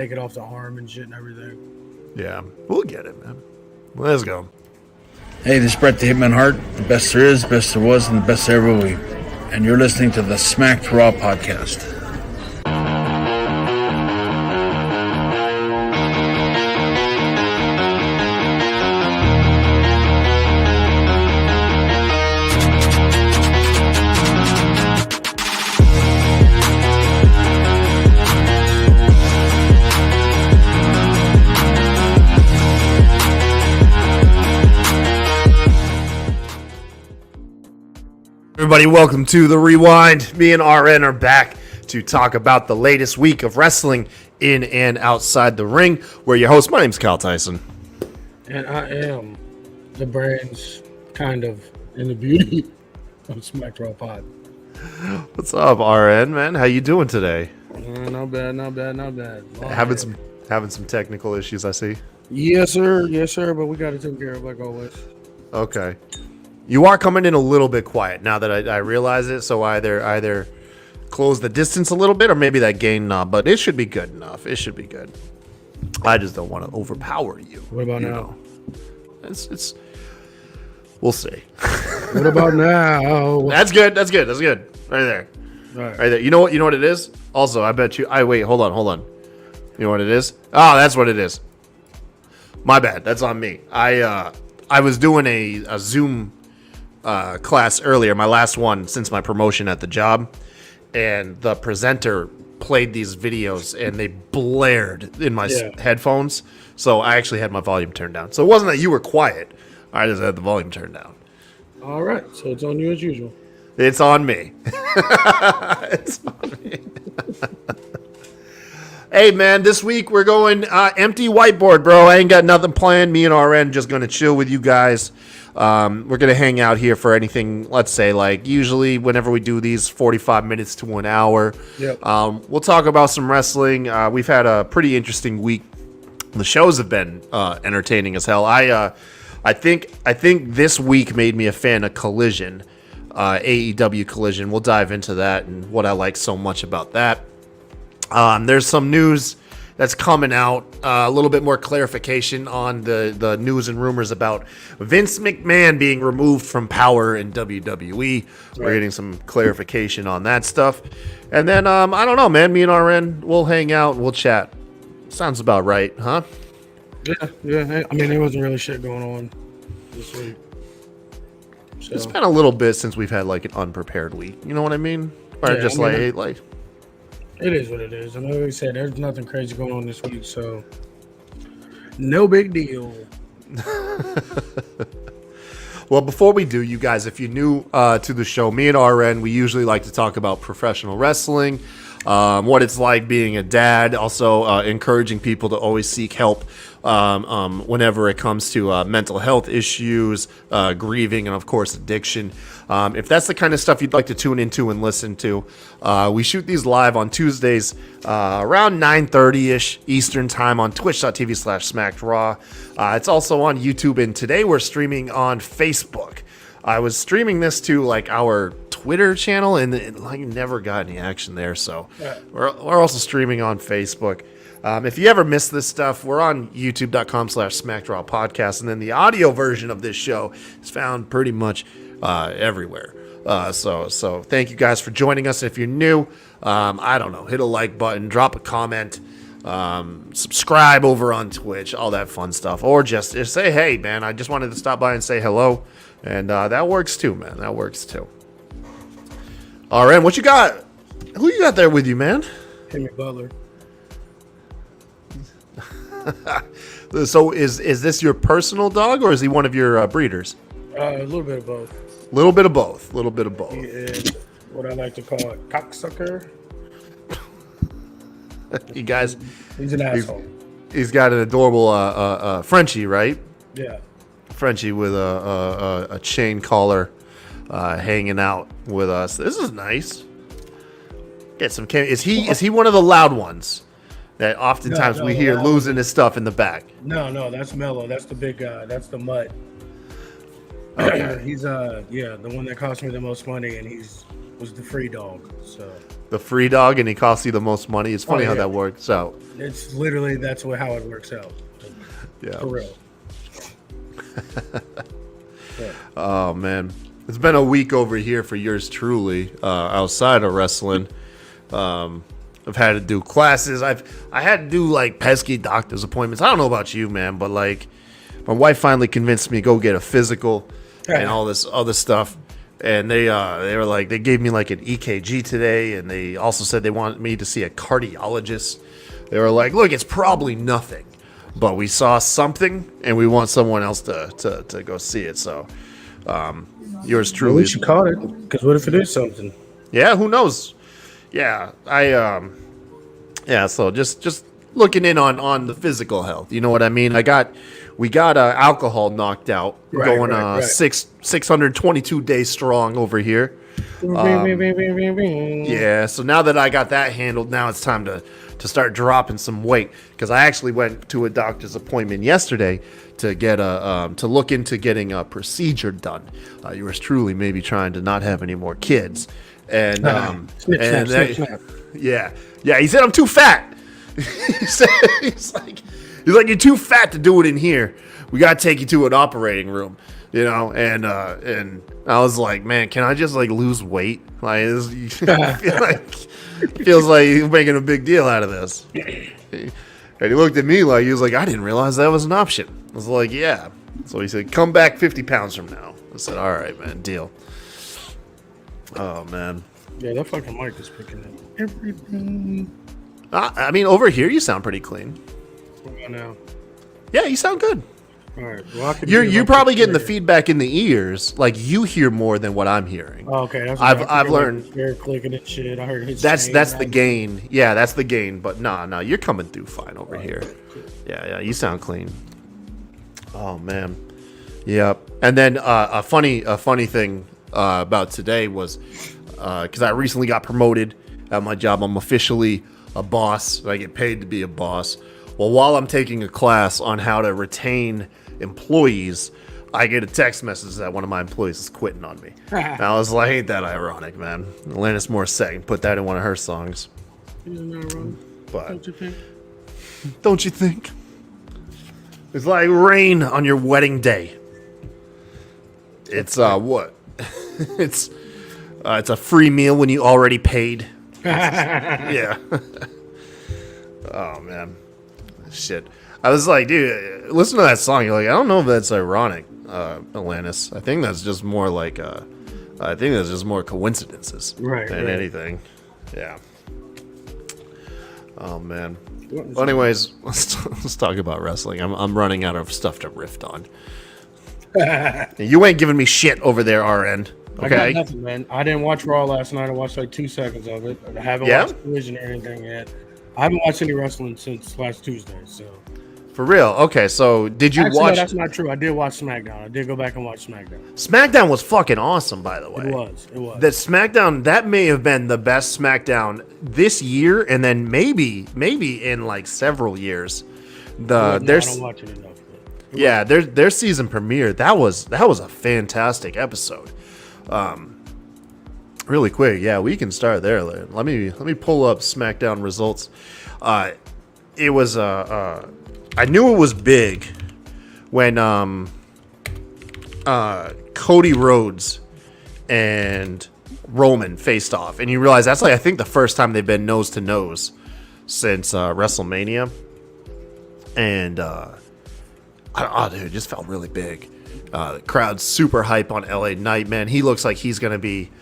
take it off the arm and shit and everything. Yeah, we'll get it, man. Let's go. Hey, this is Bret the Hitman Hart, the best there is, best there was, and the best there ever will be. And you're listening to the Smacked Raw podcast. Everybody, welcome to The Rewind. Me and RN are back to talk about the latest week of wrestling in and outside the ring. We're your host. My name's Kyle Tyson. And I am the brains, kind of, and the beauty of Smacked Raw Pod. What's up, RN, man? How you doing today? Not bad. Having some technical issues, I see. Yes, sir, but we got it taken care of like always. Okay. You are coming in a little bit quiet now that I realize it, so either close the distance a little bit or maybe that gain knob, but it should be good enough. It should be good. I just don't want to overpower you. What about now? It's we'll see. What about now? That's good. Right there. Right there. You know what it is? Also, I bet you wait, hold on. You know what it is? Oh, that's what it is. My bad. That's on me. I was doing a Zoom class earlier, my last one since my promotion at the job, and the presenter played these videos and they blared in my headphones, so I actually had my volume turned down. So it wasn't that you were quiet, I just had the volume turned down. All right, so it's on you as usual. It's on me. It's on me. Hey man, this week we're going empty whiteboard, bro. I ain't got nothing planned. Me and RN just gonna chill with you guys. We're gonna hang out here for anything, let's say, like usually whenever we do these 45 minutes to an hour. Yep. We'll talk about some wrestling. We've had a pretty interesting week. The shows have been entertaining as hell. I think this week made me a fan of Collision, AEW Collision. We'll dive into that and what I like so much about that. There's some news that's coming out, a little bit more clarification on the news and rumors about Vince McMahon being removed from power in WWE. We're getting some clarification on that stuff. And then, I don't know, man, me and RN, we'll hang out, we'll chat. Sounds about right, huh? Yeah. I mean, there wasn't really shit going on this week. So. It's been a little bit since we've had, like, an unprepared week. You know what I mean? Or just like... It is what it is. And like I said, there's nothing crazy going on this week, so no big deal. Well, before we do, you guys, if you're new to the show, me and RN, we usually like to talk about professional wrestling, what it's like being a dad, also encouraging people to always seek help whenever it comes to mental health issues, grieving, and of course addiction. If that's the kind of stuff you'd like to tune into and listen to, we shoot these live on Tuesdays around 9:30ish Eastern time on twitch.tv/SmackedRaw. It's also on YouTube, and today we're streaming on Facebook. I was streaming this to like our Twitter channel, and it like never got any action there. So we're also streaming on Facebook. If you ever miss this stuff, we're on youtube.com/SmackedRaw podcast, and then the audio version of this show is found pretty much everywhere. So thank you guys for joining us. If you're new, I don't know, hit a like button, drop a comment, subscribe over on Twitch, all that fun stuff, or just say, hey man, I just wanted to stop by and say hello. And that works too, man. That works too. RN, what you got? Who you got there with you, man? Henry Butler. So is this your personal dog, or is he one of your breeders? A little bit of both. Little bit of both. He is what I like to call a cocksucker. You guys, he's an asshole. He's got an adorable Frenchie, right? Yeah. Frenchie with a chain collar, hanging out with us. This is nice. Get some. Is he one of the loud ones that oftentimes we hear losing his stuff in the back? No, that's Mello. That's the big guy. That's the mutt. Okay. He's the one that cost me the most money, and was the free dog. So the free dog, and he costs you the most money. It's funny how yeah. that works out. It's literally how it works out. Yeah. For real. Oh man, it's been a week over here for yours truly. Outside of wrestling, I've had to do classes. I had to do like pesky doctor's appointments. I don't know about you, man, but like my wife finally convinced me to go get a physical and all this other stuff. And they were like, they gave me like an EKG today, and they also said they wanted me to see a cardiologist. They were like, look, it's probably nothing, but we saw something, and we want someone else to go see it. So, yours At truly. least you caught it. Because what if it is something? Yeah, who knows? Yeah, so just looking in on the physical health. You know what I mean? We got alcohol knocked out, going 622 days strong over here. Yeah, so now that I got that handled, now it's time to start dropping some weight, because I actually went to a doctor's appointment yesterday to get to look into getting a procedure done. Yours truly maybe trying to not have any more kids, and snap. yeah, he said I'm too fat. he's like you're too fat to do it in here. We gotta take you to an operating room, you know. And I was like, man, can I just like lose weight? Like, feels like he's making a big deal out of this. And he looked at me like he was like, I didn't realize that was an option. I was like, yeah. So he said, come back 50 pounds from now. I said, all right, man, deal. Oh man. Yeah, that fucking mic is picking up everything. I mean, over here you sound pretty clean. What about now? Yeah, you sound good. All right. Well, You're probably getting the feedback in the ears, like you hear more than what I'm hearing. Oh, okay. That's I've learned. Air clicking and shit. I heard his. That's the gain. Yeah, that's the gain. But no, you're coming through fine over here. Yeah, you sound clean. Oh man. Yep. And then a funny thing about today was because I recently got promoted at my job. I'm officially a boss. I get paid to be a boss. Well, while I'm taking a class on how to retain employees, I get a text message that one of my employees is quitting on me. And I was like, ain't that ironic, man? Alanis Morissette put that in one of her songs. Isn't that wrong? But Don't you think? don't you think? It's like rain on your wedding day. It's what? it's a free meal when you already paid. Yeah. Oh man. Shit. I was like, dude, listen to that song. You're like, I don't know if that's ironic, Alanis. I think that's just more like coincidences than anything. Yeah. Oh man. Well, anyways, let's talk about wrestling. I'm running out of stuff to riff on. You ain't giving me shit over there, RN. I Okay. got nothing, man. I didn't watch Raw last night. I watched like 2 seconds of it. I haven't watched Collision or anything yet. I haven't watched any wrestling since last Tuesday. So For real. Okay, so did you watch? No, that's not true. I did watch SmackDown. I did go back and watch SmackDown. SmackDown was fucking awesome, by the way. It was. That SmackDown, that may have been the best SmackDown this year, and then maybe in like several years. I don't watch it enough. Yeah, their season premiere, that was a fantastic episode. Really quick, yeah, we can start there. Let me pull up SmackDown results. It was I knew it was big when Cody Rhodes and Roman faced off, and you realize that's like I think the first time they've been nose to nose since WrestleMania, and dude, it just felt really big. The crowd's super hype on LA Knight, man. He looks like he's gonna be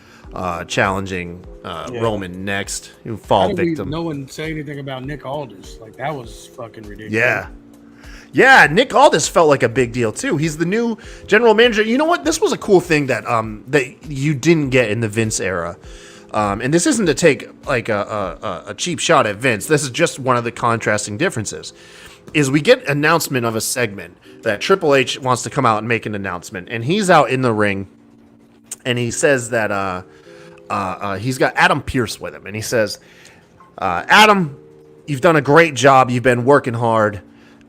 challenging Roman next. He'll fall victim. No one say anything about Nick Aldis. Like that was fucking ridiculous. Yeah, Nick Aldis felt like a big deal too. He's the new general manager. You know what? This was a cool thing that that you didn't get in the Vince era. And this isn't to take like a cheap shot at Vince. This is just one of the contrasting differences. Is we get announcement of a segment that Triple H wants to come out and make an announcement, and he's out in the ring, and he says that he's got Adam Pearce with him, and he says, Adam, you've done a great job. You've been working hard.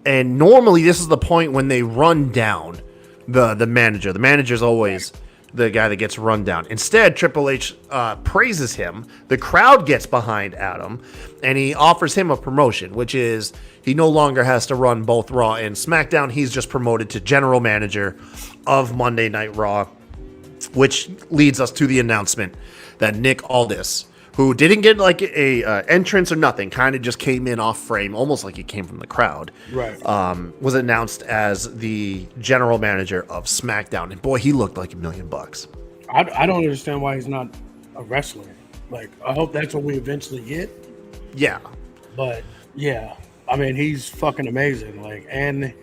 And normally this is the point when they run down the manager. The manager's always the guy that gets run down. Instead, Triple H praises him. The crowd gets behind Adam, and he offers him a promotion, which is he no longer has to run both Raw and SmackDown. He's just promoted to general manager of Monday Night Raw, which leads us to the announcement that Nick Aldis, who didn't get like a entrance or nothing, kind of just came in off frame, almost like he came from the crowd. Right. Was announced as the general manager of SmackDown, and boy, he looked like $1 million. I don't understand why he's not a wrestler. Like, I hope that's what we eventually get. Yeah. But yeah, I mean, he's fucking amazing. Like, and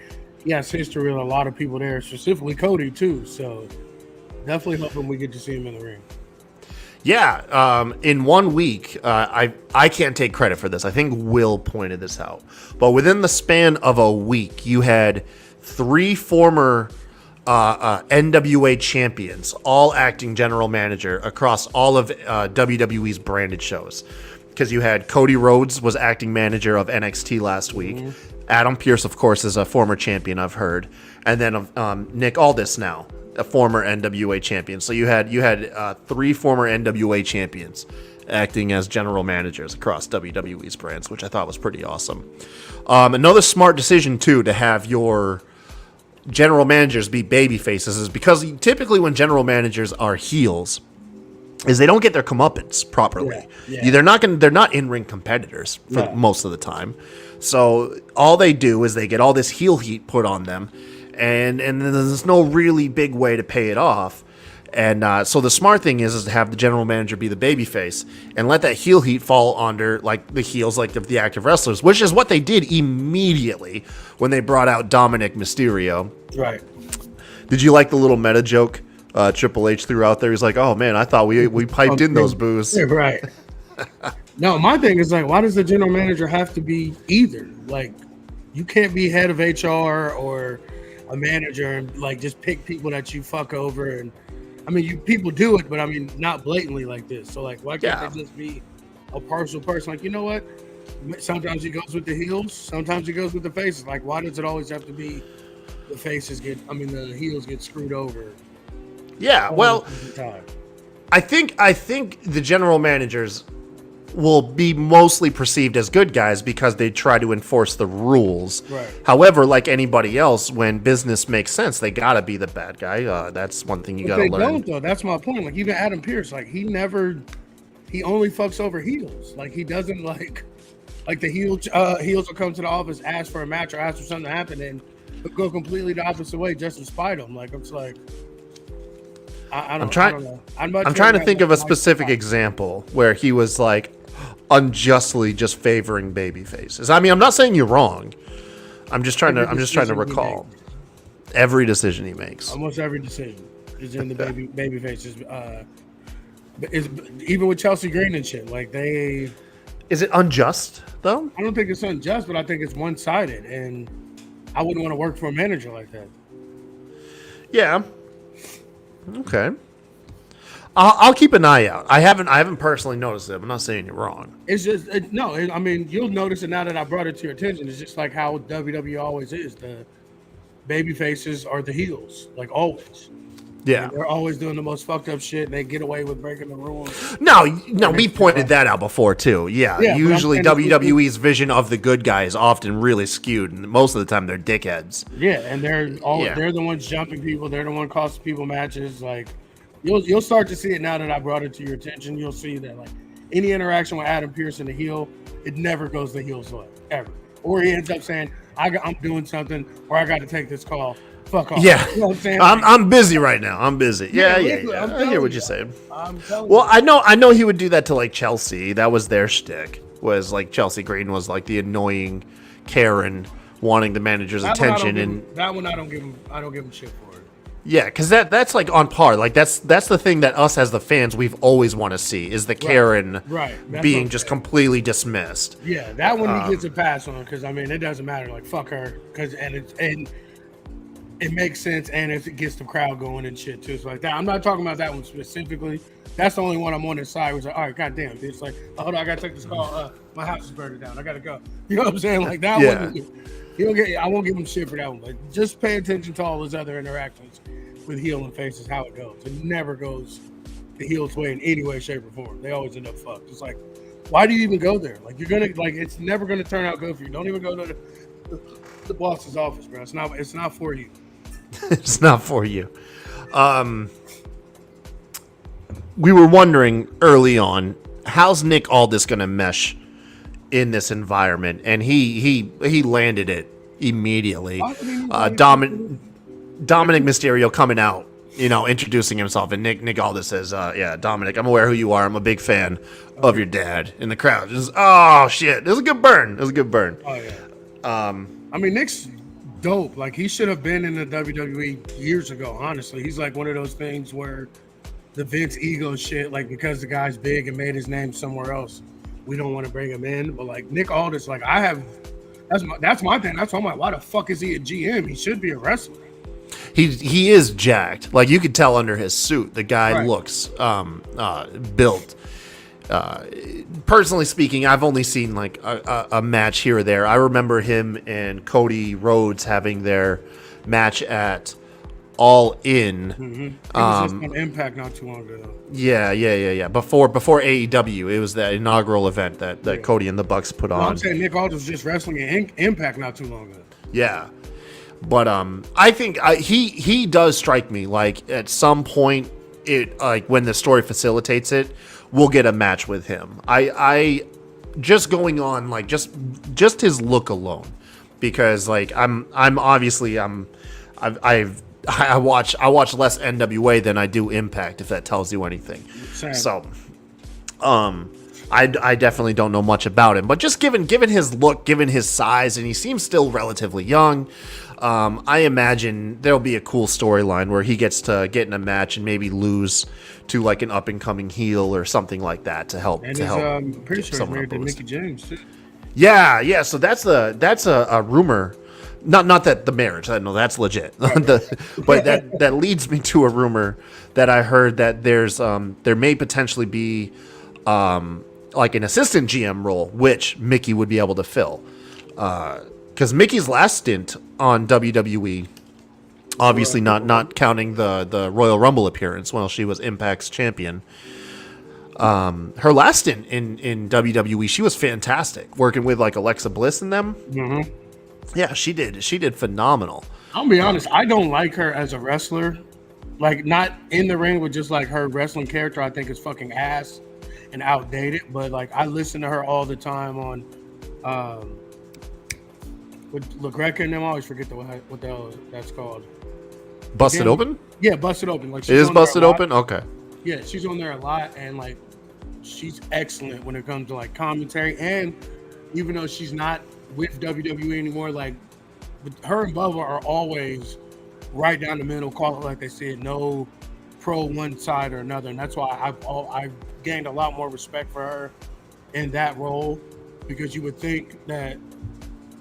he has history with a lot of people there, specifically Cody too. So definitely hoping we get to see him in the ring. Yeah, in 1 week, I can't take credit for this. I think Will pointed this out. But within the span of a week, you had 3 former NWA champions all acting general manager across all of WWE's branded shows. Because you had Cody Rhodes was acting manager of NXT last week. Adam Pearce, of course, is a former champion, I've heard. And then Nick Aldis now, a former NWA champion. So you had 3 former NWA champions acting as general managers across WWE's brands, which I thought was pretty awesome. Another smart decision too to have your general managers be baby faces is because typically when general managers are heels, is they don't get their comeuppance properly. Yeah. They're not in-ring competitors for most of the time. So all they do is they get all this heel heat put on them, and there's no really big way to pay it off. And so the smart thing is to have the general manager be the babyface and let that heel heat fall under like the heels like of the active wrestlers, which is what they did immediately when they brought out Dominic Mysterio. Right. Did you like the little meta joke Triple H threw out there? He's like, "Oh man, I thought we piped in those boos." Yeah, right. No, my thing is like, why does the general manager have to be either? Like, you can't be head of HR or a manager and like just pick people that you fuck over. And I mean, people do it, but I mean, not blatantly like this. So like, why can't they just be a partial person? Like, you know what? Sometimes he goes with the heels, sometimes he goes with the faces. Like, why does it always have to be the heels get screwed over? Yeah, well, I think the general managers will be mostly perceived as good guys because they try to enforce the rules. Right. However, like anybody else, when business makes sense, they gotta be the bad guy. That's one thing you gotta learn. They don't though. That's my point. Like even Adam Pearce, like he only fucks over heels. Like he doesn't like the heels will come to the office, ask for a match or ask for something to happen, and go completely the opposite way just to spite them. Like it's like. I'm trying to think of a specific example where he was like unjustly just favoring baby faces. I mean, I'm not saying you're wrong. I'm just trying to recall every decision he makes. Almost every decision is in the baby faces. Is even with Chelsea Green and shit. Like they. Is it unjust though? I don't think it's unjust, but I think it's one-sided, and I wouldn't want to work for a manager like that. Yeah. Okay. I'll keep an eye out. I haven't personally noticed it. I'm not saying you're wrong. It's just I mean, you'll notice it now that I brought it to your attention. It's just like how WWE always is. The baby faces are the heels, like always. Yeah, and they're always doing the most fucked up shit. And they get away with breaking the rules. No, we pointed that out before too. Yeah usually WWE's vision of the good guy is often really skewed, and most of the time they're dickheads. Yeah, and they're the ones jumping people. They're the one costing people matches. Like you'll start to see it now that I brought it to your attention. You'll see that like any interaction with Adam Pearce and the heel, it never goes the heel's way ever. Or he ends up saying, I'm doing something, or I got to take this call. Fuck off. Yeah, you know what I'm saying? I'm busy right now. I'm busy. Yeah. I hear what you're saying. Well, I know he would do that to like Chelsea. That was their shtick. Was like Chelsea Green was like the annoying Karen wanting the manager's attention, and that one I don't give him shit for it. Yeah, because that's like on par. Like that's the thing that us as the fans we've always want to see is the Karen being just completely dismissed. Yeah, that one he gets a pass on because I mean it doesn't matter. Like fuck her because it makes sense, and if it gets the crowd going and shit too, so like that. I'm not talking about that one specifically. That's the only one I'm on his side. Was like, all right, goddamn, it's like, hold on, I gotta take this call. My house is burning down. I gotta go. You know what I'm saying? Like that one. I won't give him shit for that one, but just pay attention to all his other interactions. with heel and face is how it goes. It never goes the heel's way in any way, shape, or form. They always end up fucked. It's like, why do you even go there? Like, you're gonna it's never gonna turn out good for you. Don't even go to the boss's office, bro. It's not for you. It's not for you. We were wondering early on, how's Nick Aldis gonna mesh in this environment, and he landed it immediately. Dominic Mysterio coming out, introducing himself, and Nick Aldis says, "Yeah, Dominic, I'm aware who you are. I'm a big fan of your dad." In the crowd, just oh shit, it was a good burn. Oh yeah. I mean, Nick's dope. Like, he should have been in the WWE years ago. Honestly, he's like one of those things where the Vince ego shit, like, because the guy's big and made his name somewhere else, we don't want to bring him in. But like Nick Aldis, like, that's my thing. That's why I'm like, why the fuck is he a GM? He should be a wrestler. He is jacked. Like, you could tell under his suit, the guy looks built. Personally speaking, I've only seen like a match here or there. I remember him and Cody Rhodes having their match at All In. Mm-hmm. It was just on Impact not too long ago. Yeah. Before AEW, it was that inaugural event that Cody and the Bucks put on. I'm saying Nick Aldis was just wrestling in Impact not too long ago. Yeah. But I think he does strike me like at some point, it like when the story facilitates it, we'll get a match with him. I just going on like just his look alone, because like I watch less NWA than I do Impact, if that tells you anything. Same. So I definitely don't know much about him, but just given his look, given his size, and he seems still relatively young, I imagine there'll be a cool storyline where he gets to get in a match and maybe lose to like an up and coming heel or something like that to help. And I'm pretty sure he's married to Mickie James too. Yeah. So that's a rumor. Not that the marriage, I know that's legit, but that leads me to a rumor that I heard that there may potentially be like an assistant GM role, which Mickie would be able to fill. Because Mickey's last stint on WWE, obviously not counting the Royal Rumble appearance while she was Impact's champion, her last stint in WWE, she was fantastic, working with like Alexa Bliss and them. Mm-hmm. Yeah, she did phenomenal. I'll be honest, I don't like her as a wrestler. Like, not in the ring, with just like her wrestling character, I think is fucking ass and outdated. But like, I listen to her all the time on with LaGreca and them. I always forget what the hell that's called. Busted Open? Yeah, Busted Open. Like, it is Busted Open? Okay. Yeah, she's on there a lot, and like, she's excellent when it comes to like commentary. And even though she's not with WWE anymore, like, her and Bubba are always right down the middle, call it like they said, no pro one side or another. And that's why I've gained a lot more respect for her in that role, because you would think that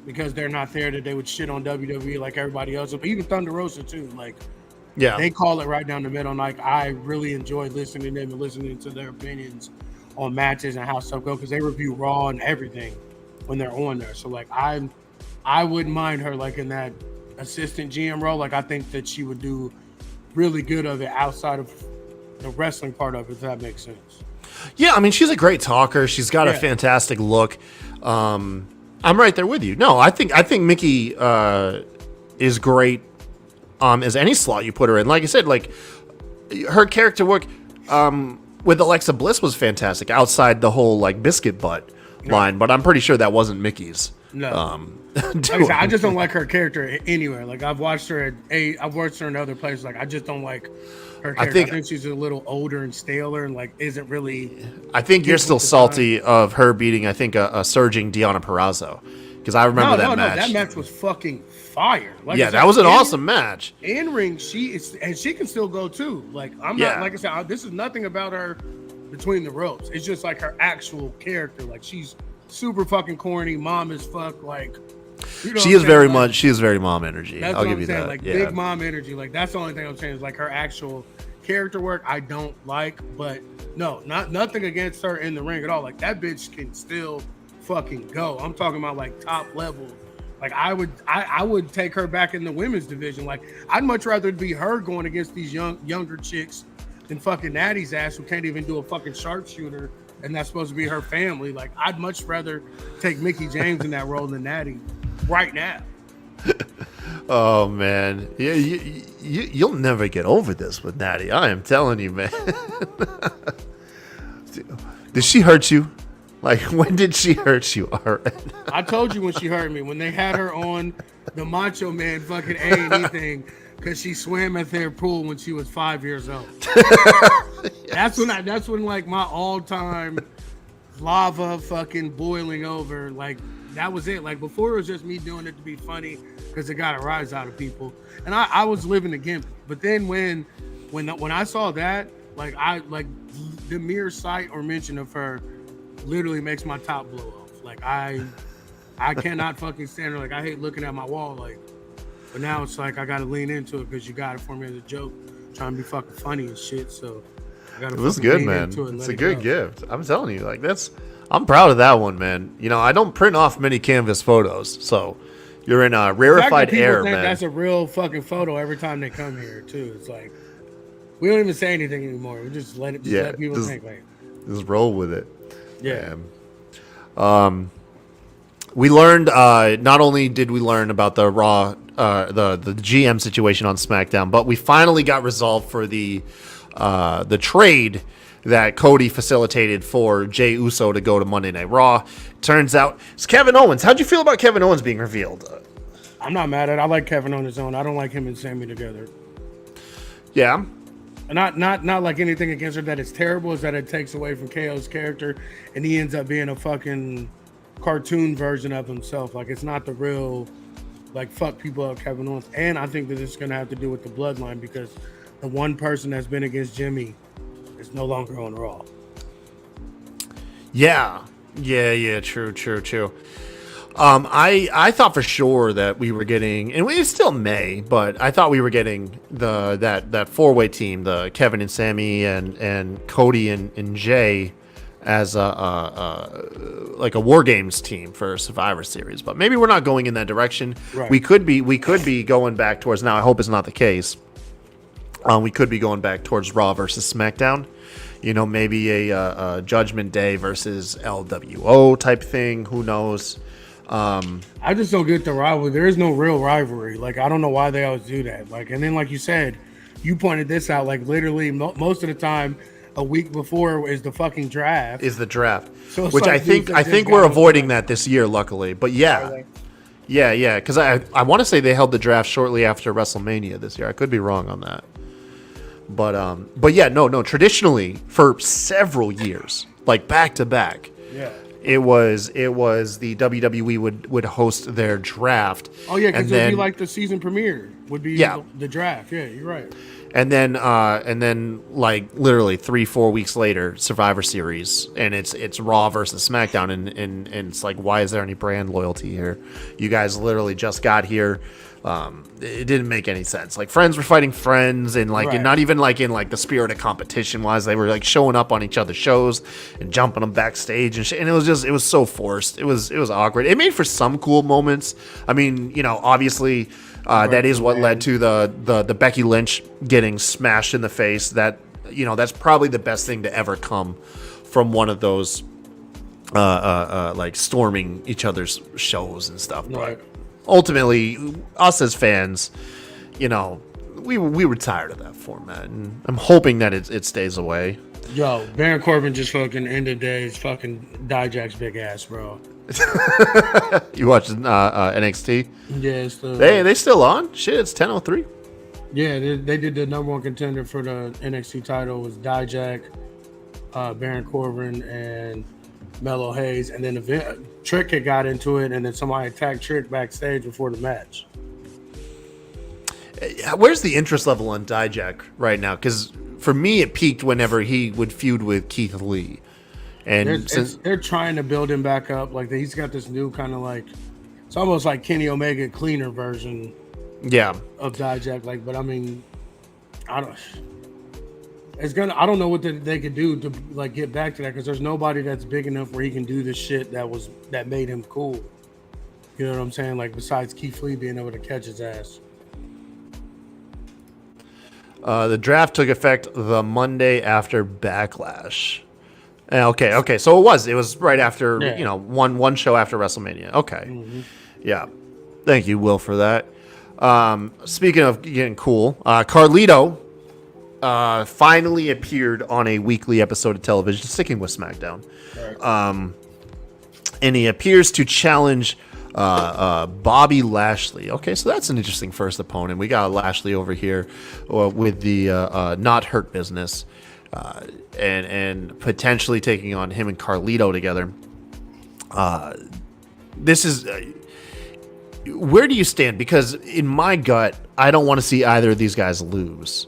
because they're not there that they would shit on WWE like everybody else, but even Thunder Rosa too. Like, yeah, they call it right down the middle. And like, I really enjoy listening to them and listening to their opinions on matches and how stuff go, because they review Raw and everything when they're on there. So like, I wouldn't mind her like in that assistant GM role. Like, I think that she would do really good of it outside of the wrestling part of it, if that makes sense. Yeah, I mean, she's a great talker. She's got a fantastic look. I'm right there with you. No, I think Mickie is great as any slot you put her in. Like I said, like, her character work with Alexa Bliss was fantastic outside the whole like biscuit butt line, but I'm pretty sure that wasn't Mickey's. No. Like I said, I just don't like her character anywhere. Like, I've watched her I've watched her in other places. Like, I just don't like her character. I think she's a little older and staler and like isn't really. I think you're still salty of her beating, I think, a surging Deonna Purrazzo, because I remember that match. That match was fucking fire. Like, yeah, that was an awesome match. In ring, she can still go too. Like, I'm not, like I said, this is nothing about her between the ropes. It's just like her actual character. Like, she's super fucking corny, mom as fuck. Like, you know, she is very mom energy. That's I'll what give I'm you saying. that. Like, big mom energy. Like, that's the only thing I'm saying is like her actual character work I don't like. But no, nothing against her in the ring at all. Like, that bitch can still fucking go. I'm talking about like top level Like I would take her back in the women's division. Like I'd much rather be her going against these younger chicks than fucking Natty's ass who can't even do a fucking sharpshooter, and that's supposed to be her family. Like I'd much rather take Mickey James in that role than Natty right now. Oh man, yeah, you'll never get over this with Natty. I am telling you, man. Did she hurt you? Like, when did she hurt you? I told you when she hurt me, when they had her on the Macho Man fucking A&E thing, because she swam at their pool when she was 5 years old. Yes. That's when like my all-time lava fucking boiling over, like that was it. Like before it was just me doing it to be funny because it got a rise out of people, and I was living the gimmick. But then when I saw that, like the mere sight or mention of her literally makes my top blow off. Like I cannot fucking stand her. Like I hate looking at my wall. Like, but now it's like I gotta lean into it because you got it for me as a joke, trying to be fucking funny and shit. So I gotta. It was good, man. It's a good gift. I'm telling you, like I'm proud of that one, man. You know, I don't print off many canvas photos, so you're in a rarefied air, man. That's a real fucking photo every time they come here too. It's like we don't even say anything anymore. We just let people think like. Just roll with it. Yeah. We learned. Not only did we learn about the Raw, the GM situation on SmackDown, but we finally got resolved for the trade that Cody facilitated for Jey Uso to go to Monday Night Raw. Turns out it's Kevin Owens. How'd you feel about Kevin Owens being revealed? I'm not mad at it. I like Kevin on his own. I don't like him and Sammy together. Yeah. Not like anything against her that it's terrible, is that it takes away from KO's character and he ends up being a fucking cartoon version of himself. Like it's not the real like fuck people up Kevin Owens. And I think that it's gonna have to do with the bloodline because the one person that's been against Jimmy is no longer on Raw. Yeah. True. I thought for sure that we were getting, and we still may, but I thought we were getting that four-way team, the Kevin and Sammy and Cody and Jay as like a War Games team for Survivor Series. But maybe we're not going in that direction. Right. We could be going back towards, now I hope it's not the case. We could be going back towards Raw versus SmackDown. You know, maybe a Judgment Day versus LWO type thing. Who knows? I just don't get the rivalry. There is no real rivalry. Like, I don't know why they always do that. Like, and then like you said, you pointed this out, like literally most of the time, a week before is the fucking draft. So which like I think we're avoiding that this year, luckily. But yeah. Because I want to say they held the draft shortly after WrestleMania this year. I could be wrong on that. But yeah, no. Traditionally, for several years, like back to back, yeah, it was the WWE would host their draft. Oh yeah, because it would be like the season premiere would be the draft. Yeah, you're right. And then like literally 3-4 weeks later, Survivor Series, and it's Raw versus SmackDown, and it's like, why is there any brand loyalty here? You guys literally just got here. It didn't make any sense. Like friends were fighting friends, and like, and not even like in like the spirit of competition wise. They were like showing up on each other's shows and jumping them backstage and shit. And it was so forced. It was awkward. It made for some cool moments. I mean, you know, obviously. That is what led to the Becky Lynch getting smashed in the face. That, you know, that's probably the best thing to ever come from one of those like storming each other's shows and stuff. Right. But ultimately, us as fans, you know, we were tired of that format, and I'm hoping that it stays away. Yo, Baron Corbin just fucking ended days fucking Dijak's big ass, bro. You watched NXT? Yeah, they still on? Shit, it's 10:03. Yeah, they did the number one contender for the NXT title was Dijak, Baron Corbin, and Melo Hayes, and then Trick had got into it, and then somebody attacked Trick backstage before the match. Where's the interest level on Dijak right now? Because for me, it peaked whenever he would feud with Keith Lee. And they're trying to build him back up, like he's got this new kind of like, it's almost like Kenny Omega cleaner version, of Dijak. Like, but I mean, I don't know what they could do to like get back to that, because there's nobody that's big enough where he can do the shit that made him cool. You know what I'm saying? Like besides Keith Lee being able to catch his ass. The draft took effect the Monday after Backlash. Okay. So it was right after, Yeah. one show after WrestleMania. Okay. Yeah. Thank you, Will, for that. Speaking of getting cool, Carlito finally appeared on a weekly episode of television, sticking with SmackDown. Right. And he appears to challenge Bobby Lashley. Okay, so that's an interesting first opponent. We got Lashley over here with the Not Hurt Business, and potentially taking on him and Carlito together. This is where do you stand? Because in my gut, I don't want to see either of these guys lose,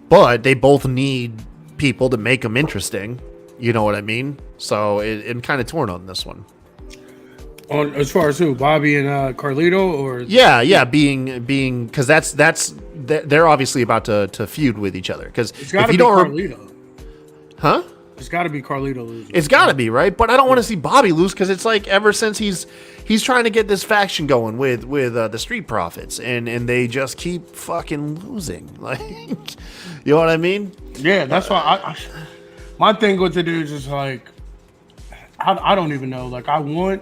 but they both need people to make them interesting. You know what I mean? So I'm kind of torn on this one. On as far as who, Bobby and Carlito, or Yeah, being because they're obviously about to feud with each other. Because it's got if to you be don't, Carlito. huh? It's got to be Carlito losing. It's got to be, right? But I don't want to see Bobby lose because it's like ever since he's trying to get this faction going with the Street Profits, and they just keep fucking losing. Like, you know what I mean? Yeah, that's why I my thing with it is just like I don't even know. Like I want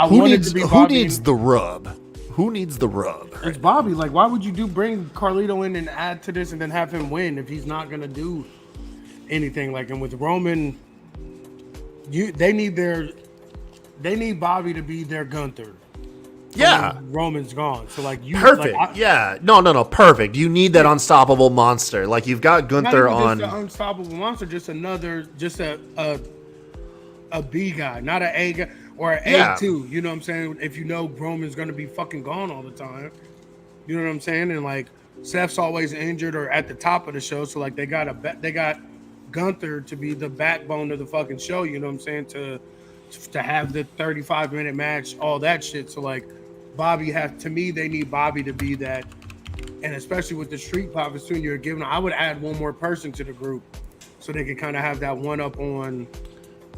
it to be Who Bobby. needs the rub? Who needs the rub? It's Bobby. Like, why would you bring Carlito in and add to this and then have him win if he's not gonna do anything? Like, and with Roman, they need Bobby to be their Gunther. Yeah. When Roman's gone. So like Perfect. Like, Yeah. No. Perfect. You need that unstoppable monster. Like you've got Gunther not even on. just an unstoppable monster, just a B guy, not an A guy or an A2. You know what I'm saying? If you know Roman's gonna be fucking gone all the time, you know what I'm saying? And like Seth's always injured or at the top of the show, so like they got Gunther to be the backbone of the fucking show. You know what I'm saying? To have the 35-minute match, all that shit. So like Bobby to me, they need Bobby to be that. And especially with the Street Profits too, you're giving, I would add one more person to the group so they could kind of have that one up on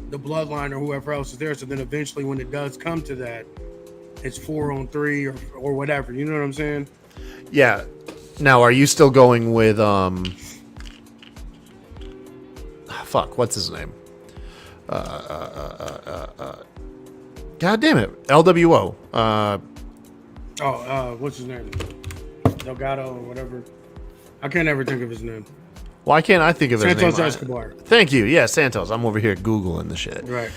the Bloodline or whoever else is there. So then eventually when it does come to that, it's 4-on-3 or whatever. You know what I'm saying? Yeah. Now, are you still going with fuck, what's his name? God damn it, LWO. What's his name? Delgado or whatever. I can't ever think of his name. Why can't I think of his Santos name? Escobar. Thank you. Yeah, Santos. I'm over here Googling the shit. Right.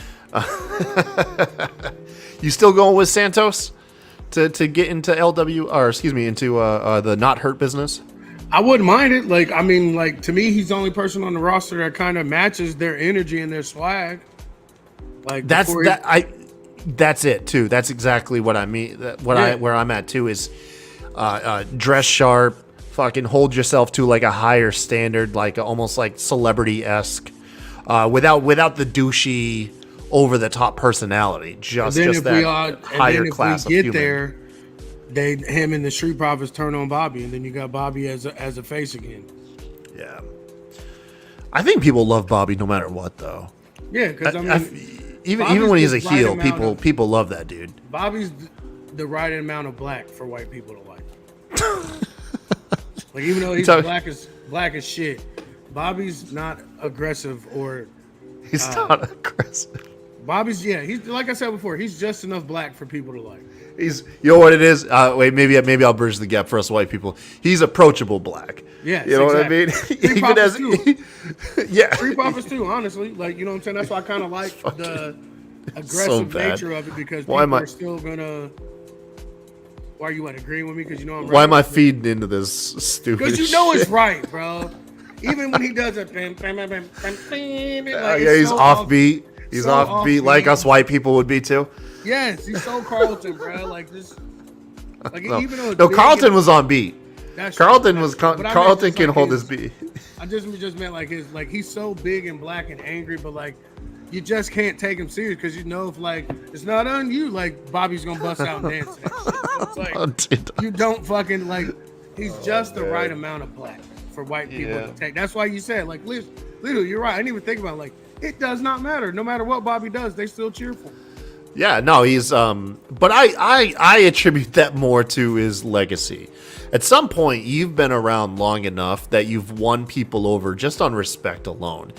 You still going with Santos to get into into the Not Hurt Business? I wouldn't mind it. Like, I mean, like to me, he's the only person on the roster that kind of matches their energy and their swag. Like That's it too. That's exactly what I mean. Where I'm at too is dress sharp, fucking hold yourself to like a higher standard, like almost like celebrity-esque, without the douchey, over the top personality. Just that higher class of human. There, him and the Street Profits turn on Bobby, and then you got Bobby as a face again. Yeah, I think people love Bobby no matter what, though. Yeah, because I mean, even when he's a heel, people love that dude. Bobby's the right amount of black for white people to like. Like even though he's black as shit, Bobby's not aggressive or he's not aggressive. Bobby's he's like I said before, he's just enough black for people to like. He's, you know what it is? Wait, maybe I'll bridge the gap for us white people. He's approachable black. Yeah, you know what I mean. Street Profits too. Yeah, Street Profits too. Honestly, like you know what I'm saying. That's why I kind of like the aggressive nature of it because people are still gonna. Why are you agreeing with me? Because you know I'm right. Why am I feeding into this stupid? Because you know it's right, bro. Even when he does it, he's offbeat. He's offbeat like us white people would be too. Yes, he's so Carlton, bro. Like this. Like even though Carlton was on beat. Carlton can like hold his beat. I just meant like he's so big and black and angry, but like you just can't take him serious because you know if like it's not on you, like Bobby's gonna bust out and dance. It's like you don't fucking like. He's just the right amount of black for white people to take. That's why you said like, Little, you're right. I didn't even think about it. Like it does not matter. No matter what Bobby does, they still cheer for him. Yeah, no, he's but I attribute that more to his legacy. At some point, you've been around long enough that you've won people over just on respect alone.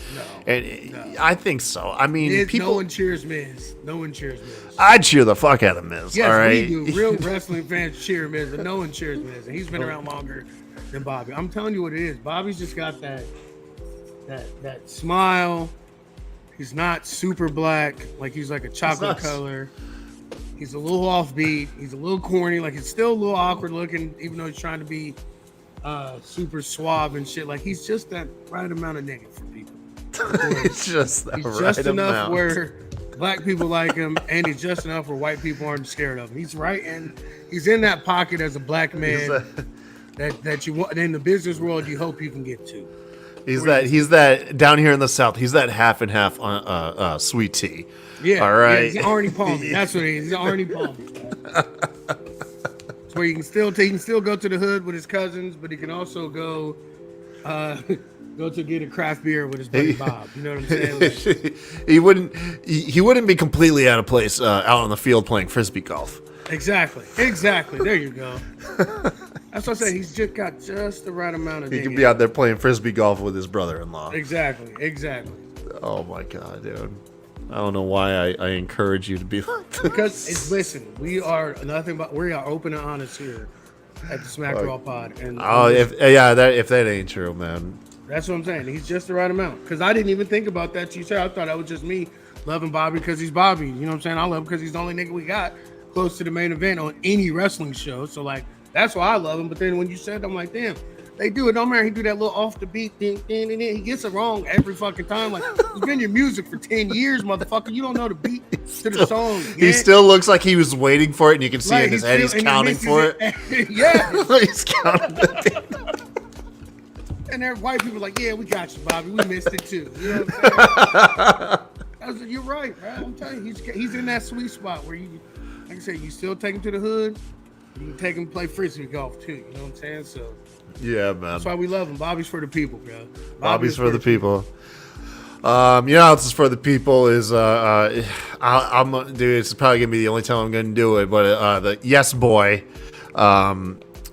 No. I think so. I mean, no one cheers Miz. No one cheers Miz. I'd cheer the fuck out of Miz. Yes, all right? we do. Real wrestling fans cheer Miz, but no one cheers Miz. And he's been around longer than Bobby. I'm telling you what it is. Bobby's just got that smile. He's not super black, like he's like a chocolate color. He's a little offbeat. He's a little corny. Like he's still a little awkward looking, even though he's trying to be super suave and shit. Like he's just that right amount of nigga for people. It's just that he's right just enough amount. where black people like him, and he's just enough where white people aren't scared of him. He's right, and he's in that pocket as a black man that you want in the business world. You hope you can get to. He's that down here in the South. He's that half and half sweet tea. Yeah, all right. Yeah, he's Arnie Palmer. That's what he is. He's Arnie Palmer. It's where he can still go to the hood with his cousins, but he can also go to get a craft beer with his buddy Bob. You know what I'm saying? Like, he wouldn't be completely out of place out on the field playing frisbee golf. Exactly. There you go. That's what I say. He's just got just the right amount of. He could be out there playing frisbee golf with his brother-in-law. Exactly. Oh my god, dude! I don't know why I encourage you to be like this. Because listen, we are open and honest here at the Smack Raw Pod, and if that ain't true, man. That's what I'm saying. He's just the right amount. Because I didn't even think about that. You said I thought that was just me loving Bobby because he's Bobby. You know what I'm saying? I love him because he's the only nigga we got close to the main event on any wrestling show. So like that's why I love him. But then when you said, I'm like, damn, they do it. Don't matter. He do that little off the beat thing, and he gets it wrong every fucking time. Like it's been your music for 10 years, motherfucker. You don't know the beat to the song. He still looks like he was waiting for it, and you can see in his head he's counting for it. Yeah, he's counting it. And there, white people like, yeah, we got you, Bobby. We missed it too. You know what I'm saying? You're right, bro. I'm telling you, he's in that sweet spot where you, like I said, you still take him to the hood. You can take him to play frisbee golf too. You know what I'm saying? So yeah, man. That's why we love him. Bobby's for the people, bro. Bobby's for the people. You know how else is for the people is I'm dude. It's probably gonna be the only time I'm gonna do it. But the Yes Boy.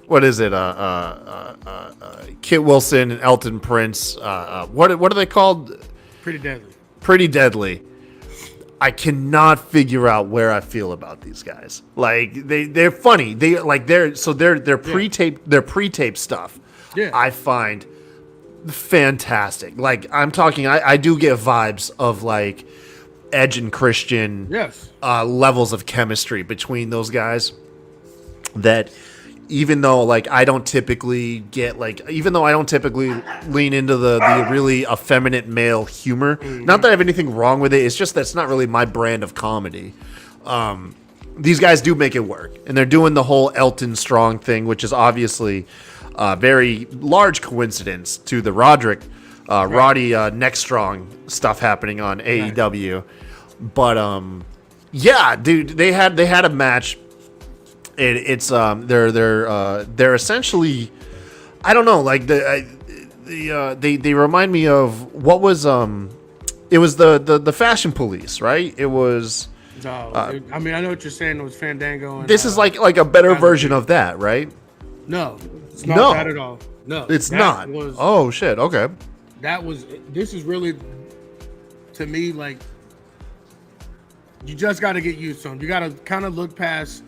What is it? Kit Wilson and Elton Prince. What are they called? Pretty Deadly. Pretty Deadly. I cannot figure out where I feel about these guys. Like they're funny. Their pre-tape stuff. Yeah. I find fantastic. Like I'm talking. I do get vibes of like Edge and Christian. Yes. Levels of chemistry between those guys. That. Even though I don't typically lean into the really effeminate male humor, not that I have anything wrong with it. It's just that's not really my brand of comedy. These guys do make it work, and they're doing the whole Elton Strong thing, which is obviously a very large coincidence to the Roddy Neck Strong stuff happening on AEW. But yeah, dude, they had a match. They're essentially, I don't know, like they remind me of what was it was the Fashion Police, right? It was. I mean, I know what you're saying. It was Fandango. And, this is like a better version of that, right? No, it's not that at all. No, it's not. Oh shit. Okay. This is really, to me, like you just got to get used to them. You got to kind of look past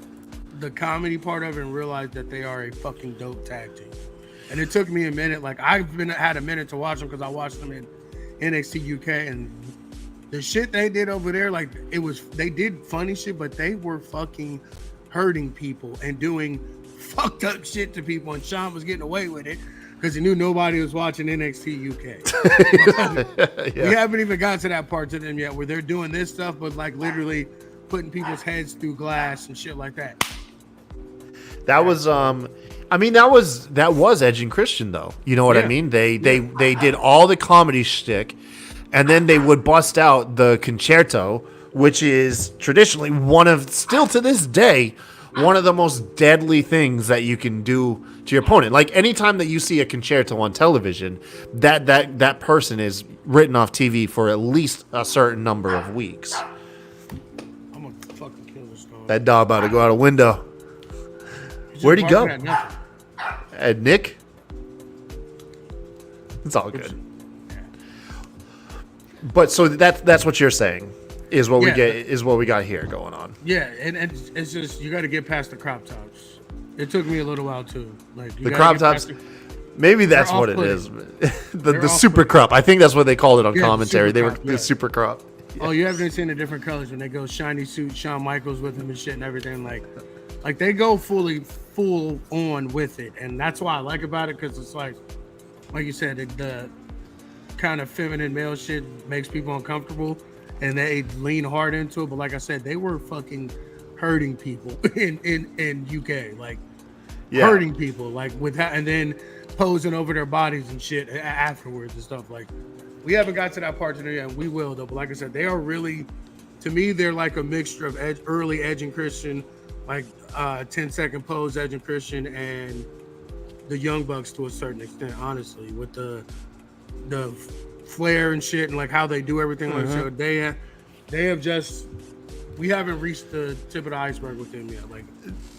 the comedy part of it and realize that they are a fucking dope tag team. And it took me a minute. Like had a minute to watch them because I watched them in NXT UK, and the shit they did over there, like they did funny shit, but they were fucking hurting people and doing fucked up shit to people. And Sean was getting away with it because he knew nobody was watching NXT UK. Yeah. We haven't even got to that part to them yet where they're doing this stuff, but like literally putting people's heads through glass and shit like that. That was that was Edge and Christian though. You know what I mean? They did all the comedy shtick, and then they would bust out the concerto, which is traditionally still to this day, one of the most deadly things that you can do to your opponent. Like anytime that you see a concerto on television, that person is written off TV for at least a certain number of weeks. I'm gonna fuck That dog about to go out a window. Where'd he go? At Nick? It's all good. But so that's what you're saying is what we got here going on. Yeah, and it's just you got to get past the crop tops. It took me a little while too. Like the crop tops. Maybe that's what it is. the super crop. I think that's what they called it on commentary. They were the super crop. Oh, you haven't seen the different colors when they go shiny suit, Shawn Michaels with him and shit and everything. Like they go full on with it, and that's why I like about it, because it's like you said, the kind of feminine male shit makes people uncomfortable, and they lean hard into it. But like I said, they were fucking hurting people in UK, like hurting people, like with and then posing over their bodies and shit afterwards and stuff. Like we haven't got to that part today, and we will though. But like I said, they are really, to me, they're like a mixture of early Edge and Christian, like 10-second pose Edge and Christian, and the Young Bucks to a certain extent, honestly, with the flair and shit and like how they do everything. Like so, they have just. We haven't reached the tip of the iceberg with them yet. Like,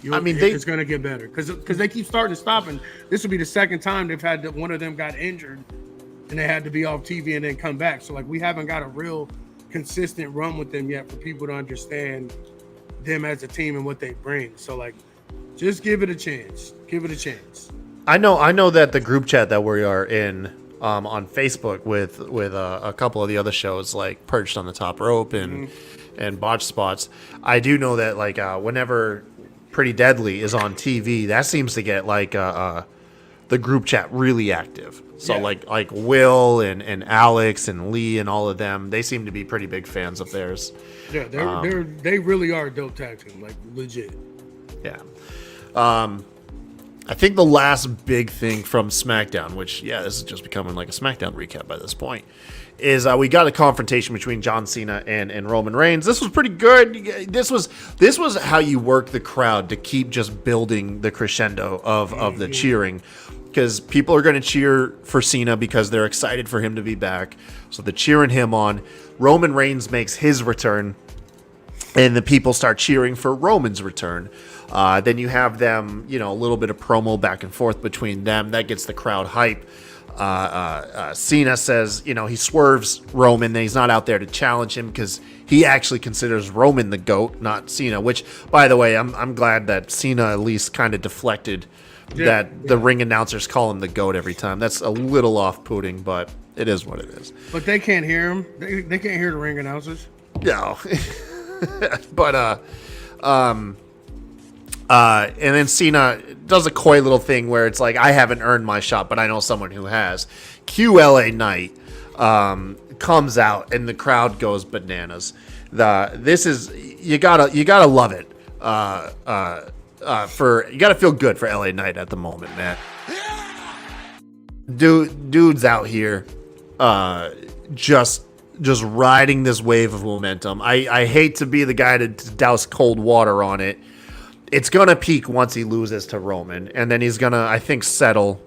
it's going to get better because they keep starting to stop, and this will be the second time they've had one of them got injured, and they had to be off TV and then come back. So like, we haven't got a real consistent run with them yet for people to understand them as a team and what they bring. So like, just give it a chance. Give it a chance. I know that the group chat that we are in on Facebook with a couple of the other shows like Perched on the Top Rope and Botch Spots, I do know that like whenever Pretty Deadly is on TV, that seems to get like the group chat really active. So like Will and Alex and Lee and all of them, they seem to be pretty big fans of theirs. Yeah, they really are a dope tag team, like legit. Yeah. I think the last big thing from SmackDown, which, this is just becoming like a SmackDown recap by this point, is we got a confrontation between John Cena and Roman Reigns. This was pretty good. This was how you work the crowd to keep just building the crescendo of the cheering, because people are going to cheer for Cena because they're excited for him to be back. So they're cheering him on. Roman Reigns makes his return, and the people start cheering for Roman's return. Then you have them, a little bit of promo back and forth between them. That gets the crowd hype. Cena says, he swerves Roman. That he's not out there to challenge him because he actually considers Roman the GOAT, not Cena. Which, by the way, I'm glad that Cena at least kind of deflected that the ring announcers call him the GOAT every time. That's a little off-putting, but it is what it is. But they can't hear him. They can't hear the ring announcers. No. But and then Cena does a coy little thing where it's like, I haven't earned my shot, but I know someone who has. QLA Knight comes out, and the crowd goes bananas. This is you gotta love it. You gotta feel good for LA Knight at the moment, man. Dude's out here, just riding this wave of momentum. I hate to be the guy to douse cold water on it. It's going to peak once he loses to Roman, and then he's going to, I think, settle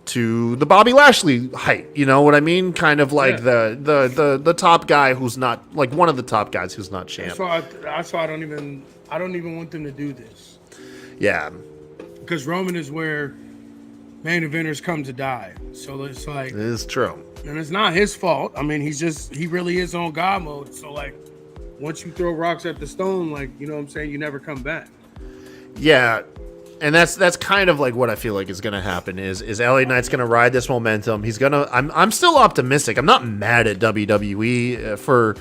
to the Bobby Lashley height. You know what I mean? Kind of like the top guy who's not, like one of the top guys who's not champ. That's why I don't even want them to do this. Yeah. Because Roman is where main eventers come to die. So it's like... It is true. And it's not his fault. I mean, he really is on God mode. So like, once you throw rocks at the stone, like, you know what I'm saying? You never come back. Yeah, and that's kind of like what I feel like is going to happen is LA Knight's going to ride this momentum. He's going to I'm still optimistic. I'm not mad at WWE for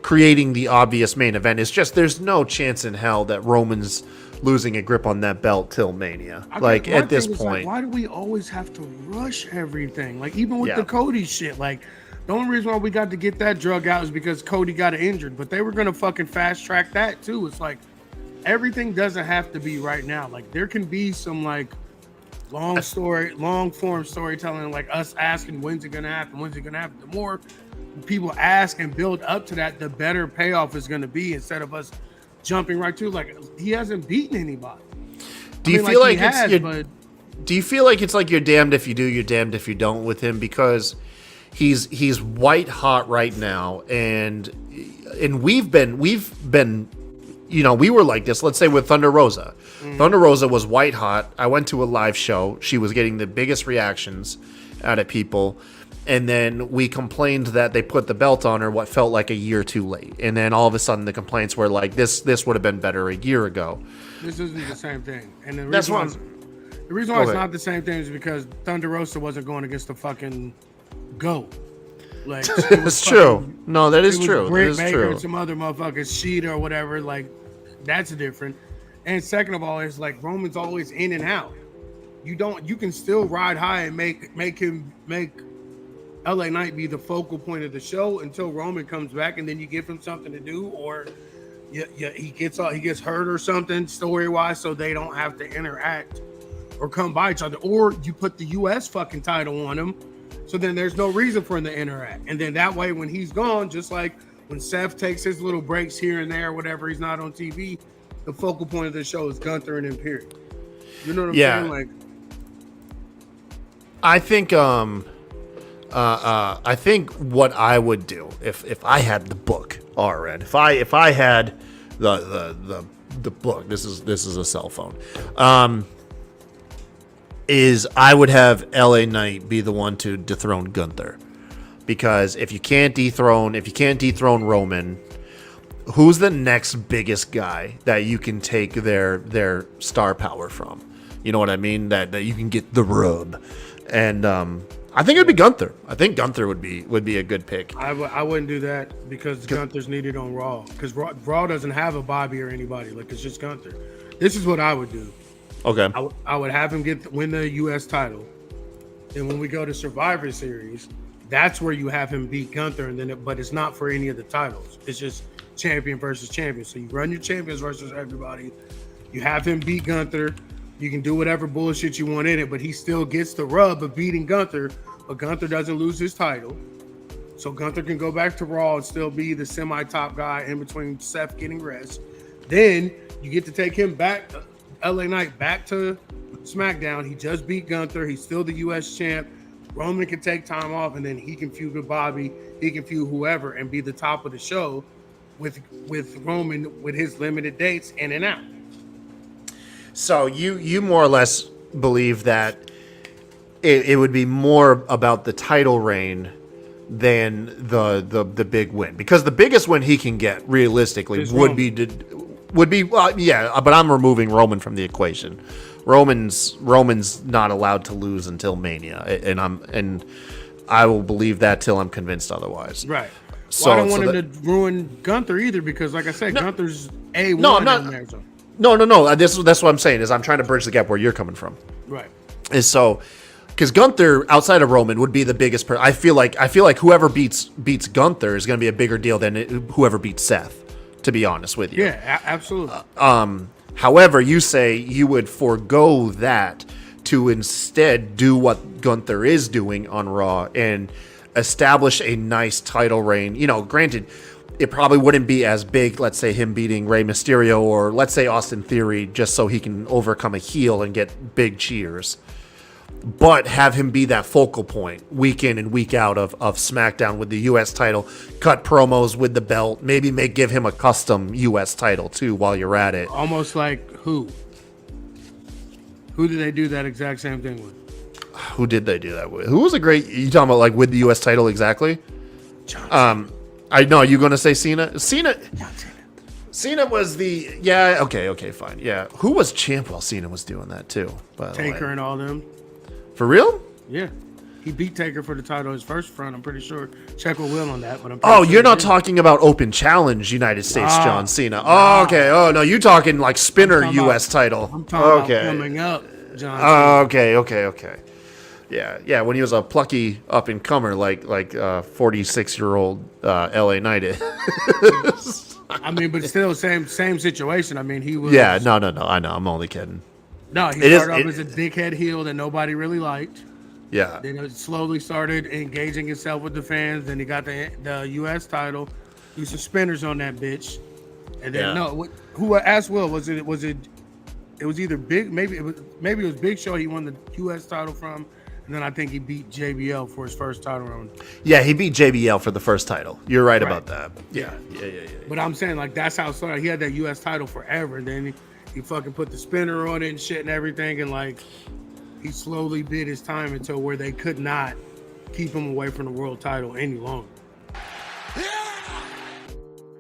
creating the obvious main event. It's just there's no chance in hell that Roman's losing a grip on that belt till Mania. Like at this point, why do we always have to rush everything? Like even with the Cody shit, like the only reason why we got to get that drug out is because Cody got injured, but they were going to fucking fast track that too. It's like, everything doesn't have to be right now. Like there can be some like long form storytelling, like us asking when's it gonna happen. The more people ask and build up to that, the better payoff is gonna be, instead of us jumping right to like he hasn't beaten anybody. Do you feel like it's like you're damned if you do, you're damned if you don't with him, because he's white hot right now, and we've been we were like this. Let's say with Thunder Rosa. Thunder Rosa was white hot. I went to a live show. She was getting the biggest reactions out of people. And then we complained that they put the belt on her what felt like a year too late. And then all of a sudden the complaints were like, this would have been better a year ago. This isn't the same thing. And the That's reason what the reason why it's not the same thing is because Thunder Rosa wasn't going against the fucking GOAT. Like, it's true. No, that is true. That Britt is Baker true. and some other motherfuckers, Sheeta or whatever. Like, that's different. And second of all, it's like Roman's always in and out. You can still ride high and make LA Knight be the focal point of the show until Roman comes back, and then you give him something to do, or he gets hurt or something story wise, so they don't have to interact or come by each other, or you put the US fucking title on him, so then there's no reason for him to interact, and then that way when he's gone, just like when Seth takes his little breaks here and there, whatever, he's not on TV, the focal point of the show is Gunther and Imperium. You know what I'm saying? Like, I think I think what I would do if I had the book, RN, if I had the book, this is a cell phone, is I would have LA Knight be the one to dethrone Gunther, because if you can't dethrone Roman, who's the next biggest guy that you can take their star power from? You know what I mean? That you can get the rub, and I think it'd be Gunther. I think Gunther would be a good pick. I wouldn't do that because Gunther's needed on Raw. Because Raw doesn't have a Bobby or anybody. Like, it's just Gunther. This is what I would do. Okay. I would have him win the U.S. title. And when we go to Survivor Series, that's where you have him beat Gunther. And then, but it's not for any of the titles. It's just champion versus champion. So you run your champions versus everybody. You have him beat Gunther. You can do whatever bullshit you want in it, but he still gets the rub of beating Gunther, but Gunther doesn't lose his title. So Gunther can go back to Raw and still be the semi-top guy in between Seth getting rest. Then you get to take him back, LA Knight back to SmackDown. He just beat Gunther. He's still the U.S. champ. Roman can take time off, and then he can feud with Bobby. He can feud whoever and be the top of the show with Roman with his limited dates in and out. So you more or less believe that it would be more about the title reign than the big win, because the biggest win he can get realistically would be but I'm removing Roman from the equation. Roman's not allowed to lose until Mania, and I will believe that till I'm convinced otherwise. Right. So I don't want him to ruin Gunther either, because like I said, Gunther's A1. No, I'm not. In there, so. No. That's what I'm saying, is I'm trying to bridge the gap where you're coming from. Right. Is so, because Gunther outside of Roman would be the biggest person. I feel like whoever beats Gunther is going to be a bigger deal than whoever beats Seth. To be honest with you. Yeah, absolutely. However, you say you would forego that to instead do what Gunther is doing on Raw and establish a nice title reign. You know, granted, it probably wouldn't be as big, let's say him beating Rey Mysterio, or let's say Austin Theory, just so he can overcome a heel and get big cheers. But have him be that focal point week in and week out of SmackDown with the U.S. title, cut promos with the belt, maybe give him a custom U.S. title too while you're at it. Almost like who? Who did they do that exact same thing with? Who did they do that with? Who was a great, you talking about like with the U.S. title exactly? I know, you're going to say Cena? Cena was the, okay, fine. Yeah. Who was champ while Cena was doing that too? Taker and all them. For real? Yeah. He beat Taker for the title his first front, I'm pretty sure. Check with Will on that, but I'm sure you're not talking about Open Challenge United States John Cena. Oh, okay. Oh, no, you're talking like spinner U.S. title. I'm talking about coming up, John Cena. Okay. Yeah, when he was a plucky up-and-comer like 46-year-old LA Knight is. I mean, but still, same situation. I mean, he was... Yeah, no, I know. I'm only kidding. No, he started off as a dickhead heel that nobody really liked. Yeah. Then it slowly started engaging himself with the fans. Then he got the U.S. title. Used some spinners on that bitch. And then who asked Will? Was it? It was either Big. Maybe it was Big Show. He won the U.S. title from. And then I think he beat JBL for his first title run. Yeah, he beat JBL for the first title. You're right, Right. about that. Yeah. But I'm saying, like, that's how it started. He had that U.S. title forever. And then he fucking put the spinner on it and shit and everything. And, like, he slowly bid his time until where they could not keep him away from the world title any longer.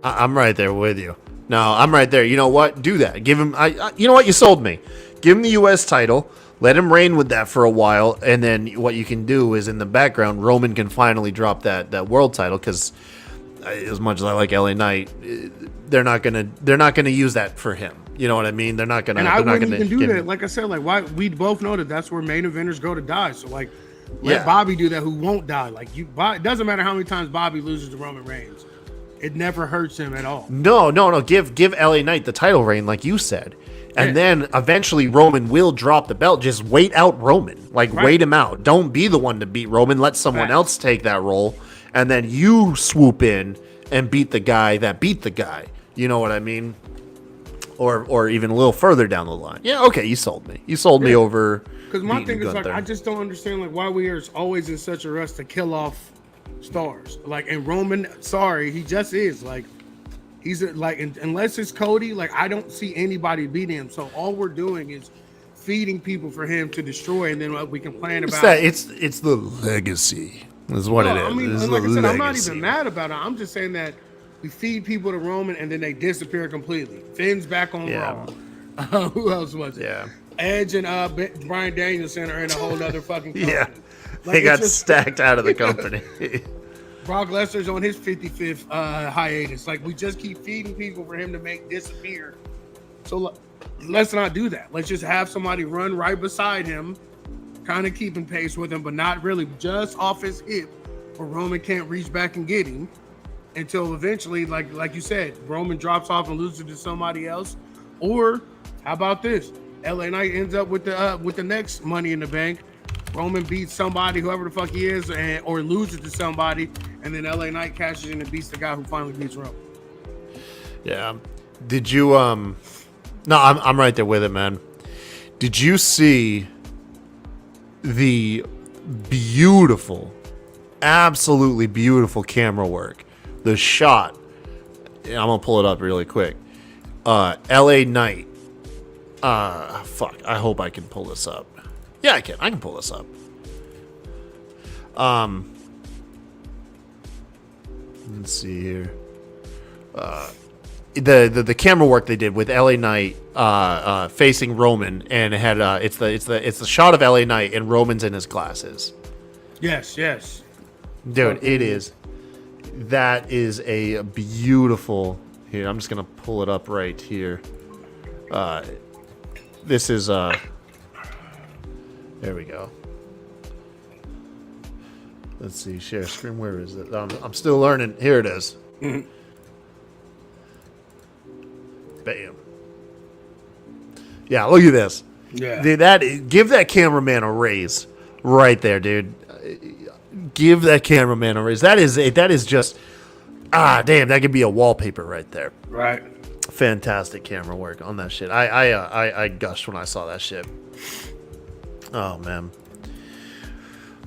I'm right there with you. No, I'm right there. You know what? Do that. Give him. You know what? You sold me. Give him the U.S. title. Let him reign with that for a while, and then what you can do is in the background, Roman can finally drop that world title. Because as much as I like LA Knight, they're not gonna use that for him. You know what I mean? They're not gonna. And I they're not wouldn't gonna even do give that. him- Like I said, like, why we both know that that's where main eventers go to die. So, like, let Yeah. Bobby do that, who won't die. Like, it doesn't matter how many times Bobby loses to Roman Reigns. It never hurts him at all. No. Give LA Knight the title reign, like you said. And Yeah. then eventually Roman will drop the belt. Just wait out Roman. Like, Right. wait him out. Don't be the one to beat Roman. Let someone Facts. else take that role. And then you swoop in and beat the guy that beat the guy. You know what I mean? Or even a little further down the line. Yeah, okay, you sold me. You sold me Yeah. over. Because my beating thing is, like, Gunther. I just don't understand, like, why we are always in such a rush to kill off stars. Like, and Roman, sorry, he just is. Like, he's unless it's Cody, like, I don't see anybody beating him. So all we're doing is feeding people for him to destroy, and then we complain It's about. that. It's the legacy. Is what it is. I mean, It's and like I the said, I'm not legacy. even mad about it. I'm just saying that we feed people to Roman, and then they disappear completely. Finn's back on Yeah. Raw. Who else was it? Yeah. Edge and Bryan Danielson are in a whole other fucking company. Yeah. Like, They it's got just- stacked out of the company. Brock Lesnar's on his 55th hiatus. Like, we just keep feeding people for him to make disappear. So let's not do that. Let's just have somebody run right beside him, kind of keeping pace with him, but not really, just off his hip, where Roman can't reach back and get him until eventually, like you said, Roman drops off and loses to somebody else. Or how about this? LA Knight ends up with the next Money in the Bank. Roman beats somebody, whoever the fuck he is, or loses to somebody, and then LA Knight cashes in and beats the guy who finally beats Roman. Yeah. Did you No, I'm right there with it, man. Did you see the beautiful, absolutely beautiful camera work? The shot. I'm gonna pull it up really quick. LA Knight. Fuck. I hope I can pull this up. Yeah, I can. I can pull this up. Let's see here. The camera work they did with LA Knight facing Roman, and it had it's the shot of LA Knight and Roman's in his glasses. Yes. Dude, it is. That is a beautiful. Here, I'm just gonna pull it up right here. This is There we go. Let's see, share screen. Where is it? I'm still learning. Here it is. Bam. Yeah, look at this. Yeah. Dude, give that cameraman a raise right there, dude. Give that cameraman a raise. That is just damn, that could be a wallpaper right there. Right. Fantastic camera work on that shit. I gushed when I saw that shit. Oh man.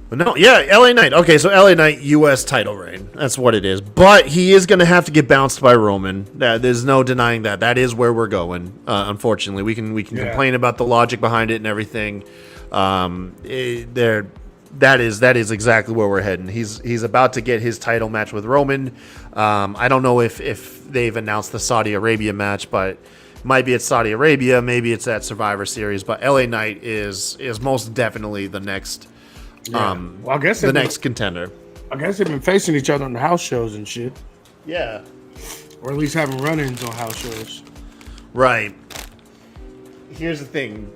But no, yeah, LA Knight. Okay, so LA Knight US title reign. That's what it is. But he is going to have to get bounced by Roman. There's no denying that. That is where we're going. Unfortunately, we can complain about the logic behind it and everything. That is exactly where we're heading. He's about to get his title match with Roman. I don't know if they've announced the Saudi Arabia match, but might be at Saudi Arabia, maybe it's at Survivor Series. But LA Knight is most definitely the next. Well, I guess the next contender. I guess they've been facing each other on the house shows and shit, Yeah. or at least having run-ins on house shows. Right. Here's the thing.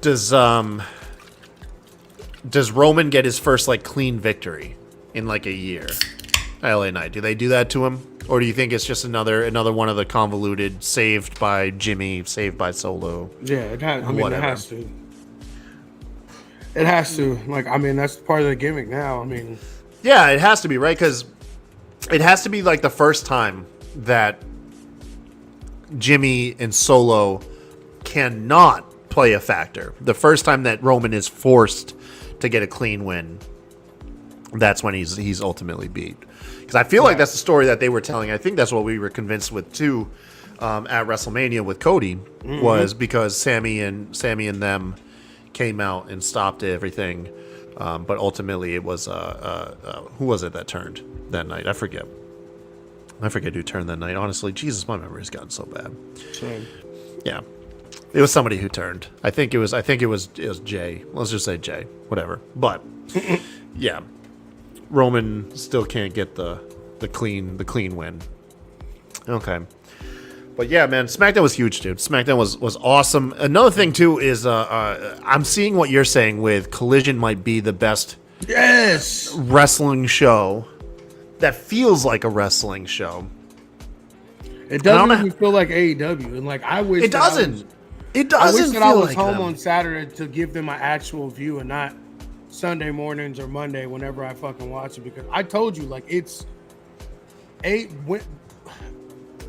Does Roman get his first clean victory in a year? LA Knight. Do they do that to him? Or do you think it's just another one of the convoluted saved by Jimmy, saved by Solo? Yeah, it has. I mean, Whatever. it has to. It has to. That's part of the gimmick now. Yeah, it has to be, right? Because it has to be the first time that Jimmy and Solo cannot play a factor. The first time that Roman is forced to get a clean win, that's when he's ultimately beat. Because I feel like that's the story that they were telling. I think that's what we were convinced with too at WrestleMania with Cody, was because Sammy and them came out and stopped everything. But ultimately, it was who was it that turned that night? I forget who turned that night. Honestly, Jesus, my memory's gotten so bad. Same. Yeah, it was somebody who turned. I think it was Jay. Let's just say Jay. Whatever. But yeah, Roman still can't get the clean win. Okay. But yeah, man, SmackDown was huge, dude. SmackDown was awesome. Another thing too is I'm seeing what you're saying with Collision might be the best wrestling show that feels like a wrestling show. It doesn't even feel like AEW, and like I wish it doesn't. I wish that I was like home them on Saturday to give them my actual view and not Sunday mornings or Monday whenever I fucking watch it, because I told you, like, it's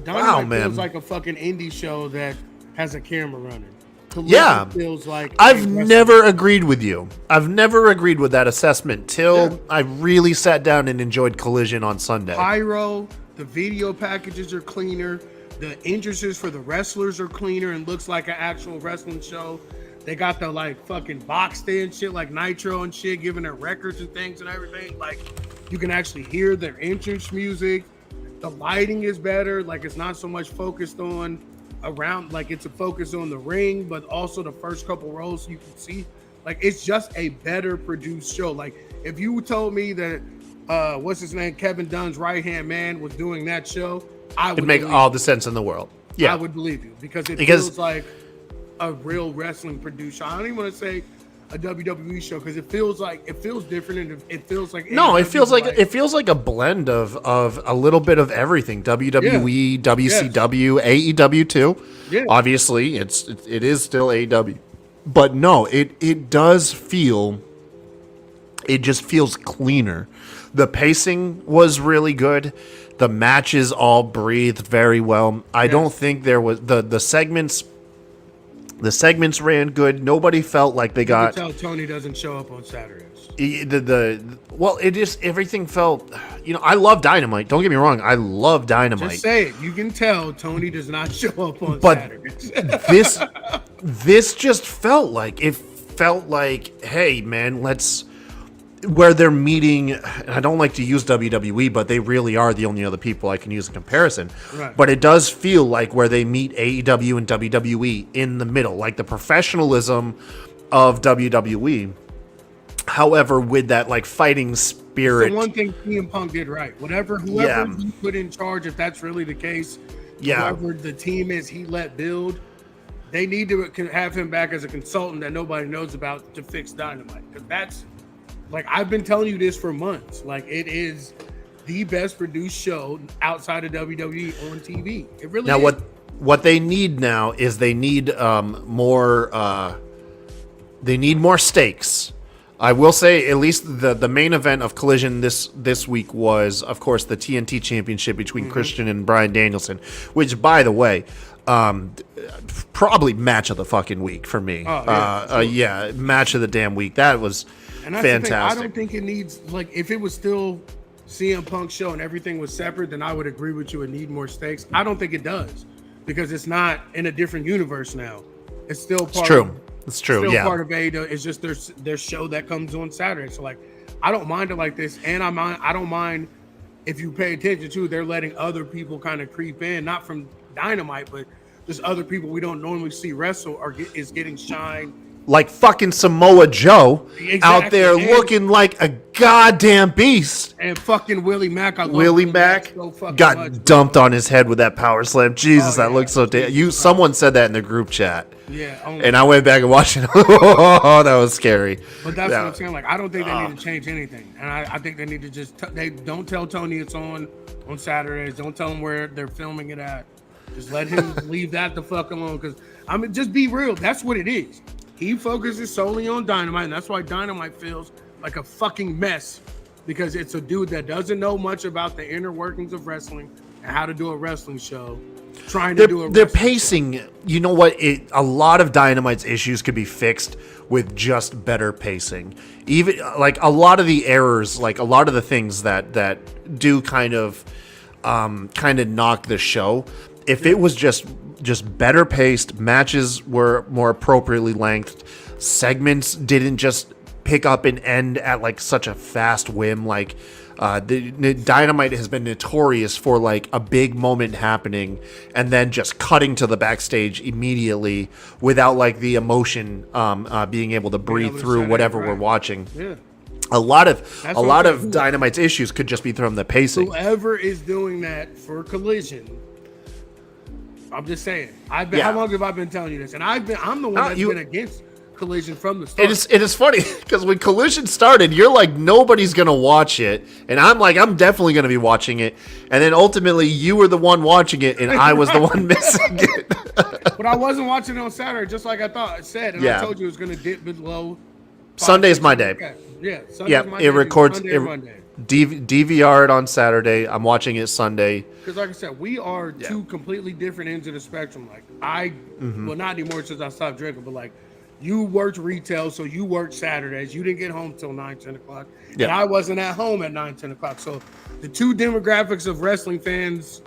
Dynamite feels like a fucking indie show that has a camera running. Collision feels like I've never agreed with you. I've never agreed with that assessment till I really sat down and enjoyed Collision on Sunday. Pyro, the video packages are cleaner. The entrances for the wrestlers are cleaner and looks like an actual wrestling show. They got the like fucking boxed in shit like Nitro and shit, giving their records and things and everything. Like you can actually hear their entrance music. The lighting is better. Like it's not so much focused on around, like it's a focus on the ring, but also the first couple rows you can see. Like it's just a better produced show. Like if you told me that what's his name, Kevin Dunn's right hand man was doing that show, I would make all the sense in the world. Yeah, I would believe you because it feels like a real wrestling producer. I don't even want to say a WWE show because it feels different and it feels like it feels like a blend of a little bit of everything. WWE, WCW, AEW too. Yeah. Obviously, it is still AEW, but no, it does feel. It just feels cleaner. The pacing was really good. The matches all breathed very well. I don't think there was the segments. The segments ran good. Nobody felt like they got. You can tell Tony doesn't show up on Saturdays. It just everything felt. I love Dynamite. Don't get me wrong. I love Dynamite. Just say it. You can tell Tony does not show up on Saturdays. this just felt like hey man, let's. Where they're meeting, and I don't like to use WWE, but they really are the only other people I can use in comparison. Right. But it does feel like where they meet AEW and WWE in the middle, like the professionalism of WWE. However, with that like fighting spirit. The one thing CM Punk did right. Whoever he put in charge, if that's really the case, whoever the team is he let build, they need to have him back as a consultant that nobody knows about to fix Dynamite. Because that's, like, I've been telling you this for months. Like, it is the best produced show outside of WWE on TV. It really is. Now, what they need now is they need more. They need more stakes. I will say, at least the main event of Collision this week was, of course, the TNT Championship between Christian and Bryan Danielson, which, by the way, probably match of the fucking week for me. Match of the damn week. That was. And that's fantastic. I don't think it needs, like, if it was still CM Punk's show and everything was separate, then I would agree with you and need more stakes. I don't think it does because it's not in a different universe now. It's still part. It's true. Still part of AEW. It's just their show that comes on Saturday. So like, I don't mind it like this, and I don't mind if you pay attention to. They're letting other people kind of creep in, not from Dynamite, but just other people we don't normally see wrestle is getting shine. Like fucking Samoa Joe out there looking like a goddamn beast. And fucking Willie Mack. Willie Mack got dumped on his head with that power slam. Jesus, that looks so damn. Someone said that in the group chat. Yeah. And I went back and watched it. Oh, that was scary. But that's what I'm saying. Like, I don't think they need to change anything. And I think they need to just, they don't tell Tony it's on Saturdays. Don't tell him where they're filming it at. Just let him leave that the fuck alone. Because, I mean, just be real. That's what it is. He focuses solely on Dynamite, and that's why Dynamite feels like a fucking mess, because it's a dude that doesn't know much about the inner workings of wrestling and how to do a wrestling show. trying to do a their wrestling pacing. You know what? A lot of Dynamite's issues could be fixed with just better pacing. Even like a lot of the errors, like a lot of the things that do kind of knock the show. If it was just better paced, matches were more appropriately lengthed, segments didn't just pick up and end at like such a fast whim. Like the Dynamite has been notorious for like a big moment happening and then just cutting to the backstage immediately without like the emotion being able to breathe through whatever we're watching. Yeah. A lot of Dynamite's issues could just be from the pacing. Whoever is doing that for Collision, I'm just saying. How long have I been telling you this? And I'm the one that's been against Collision from the start. It is funny because when Collision started, you're like, nobody's gonna watch it, and I'm like, I'm definitely gonna be watching it, and then ultimately you were the one watching it, and I was the one missing it. But I wasn't watching it on Saturday, just like I said, and I told you it was gonna dip below. Sunday's my day. Yeah, Sunday's my day. It records. Sunday and Monday. DVR'd on Saturday. I'm watching it Sunday. Because like I said, we are two completely different ends of the spectrum. Like well, not anymore since I stopped drinking, but like you worked retail, so you worked Saturdays. You didn't get home till 9, 10 o'clock. And I wasn't at home at 9, 10 o'clock. So the two demographics of wrestling fans,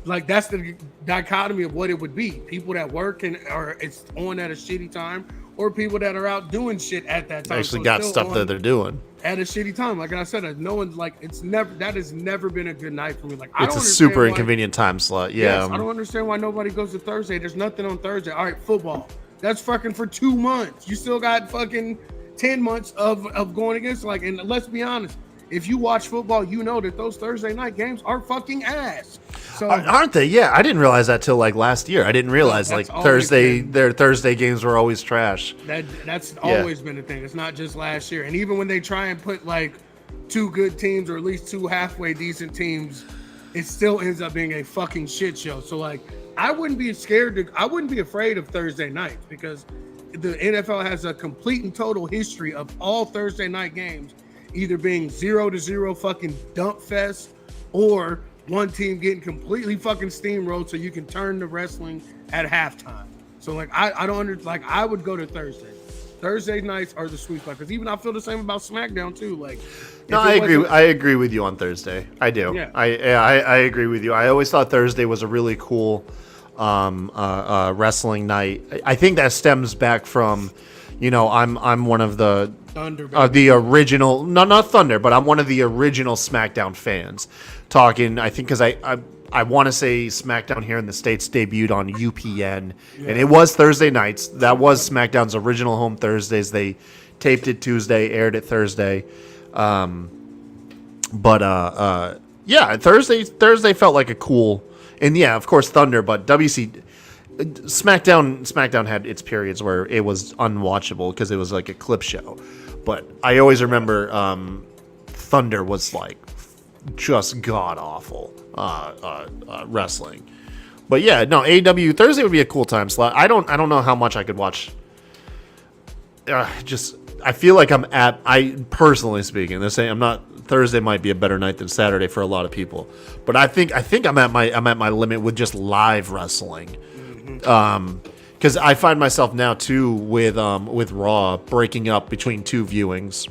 like that's the dichotomy of what it would be. People that work or it's on at a shitty time, or people that are out doing shit at that time. Actually got stuff that they're doing at a shitty time. Like I said, no one's like, that has never been a good night for me. Like it's a super inconvenient time slot. Yeah. Yes, I don't understand why nobody goes to Thursday. There's nothing on Thursday. All right, football. That's fucking for 2 months. You still got fucking 10 months of going against, like, and let's be honest, if you watch football, you know that those Thursday night games are fucking ass. So aren't they? Yeah, I didn't realize that till like last year. I didn't realize like their Thursday games were always trash. That's always been a thing. It's not just last year. And even when they try and put like two good teams or at least two halfway decent teams, it still ends up being a fucking shit show. So like, I wouldn't be afraid of Thursday nights because the NFL has a complete and total history of all Thursday night games either being 0-0 fucking dump fest or one team getting completely fucking steamrolled so you can turn the wrestling at halftime. So like I would go to Thursday. Thursday nights are the sweet spot because even I feel the same about SmackDown too. Like, no, I agree. I agree with you on Thursday. I do. Yeah. I agree with you. I always thought Thursday was a really cool wrestling night. I think that stems back from, I'm one of the the original, not Thunder, but I'm one of the original SmackDown fans. Talking, I think, because I want to say SmackDown here in the States debuted on UPN, and it was Thursday nights. That was SmackDown's original home Thursdays. They taped it Tuesday, aired it Thursday. Thursday felt like a cool, and of course Thunder, but SmackDown had its periods where it was unwatchable because it was like a clip show. But I always remember Thunder was like just god awful wrestling. But AEW Thursday would be a cool time slot. I don't know how much I could watch. I feel like I personally speaking, Thursday might be a better night than Saturday for a lot of people, but I think I'm at my limit with just live wrestling. Because I find myself now too with Raw breaking up between two viewings,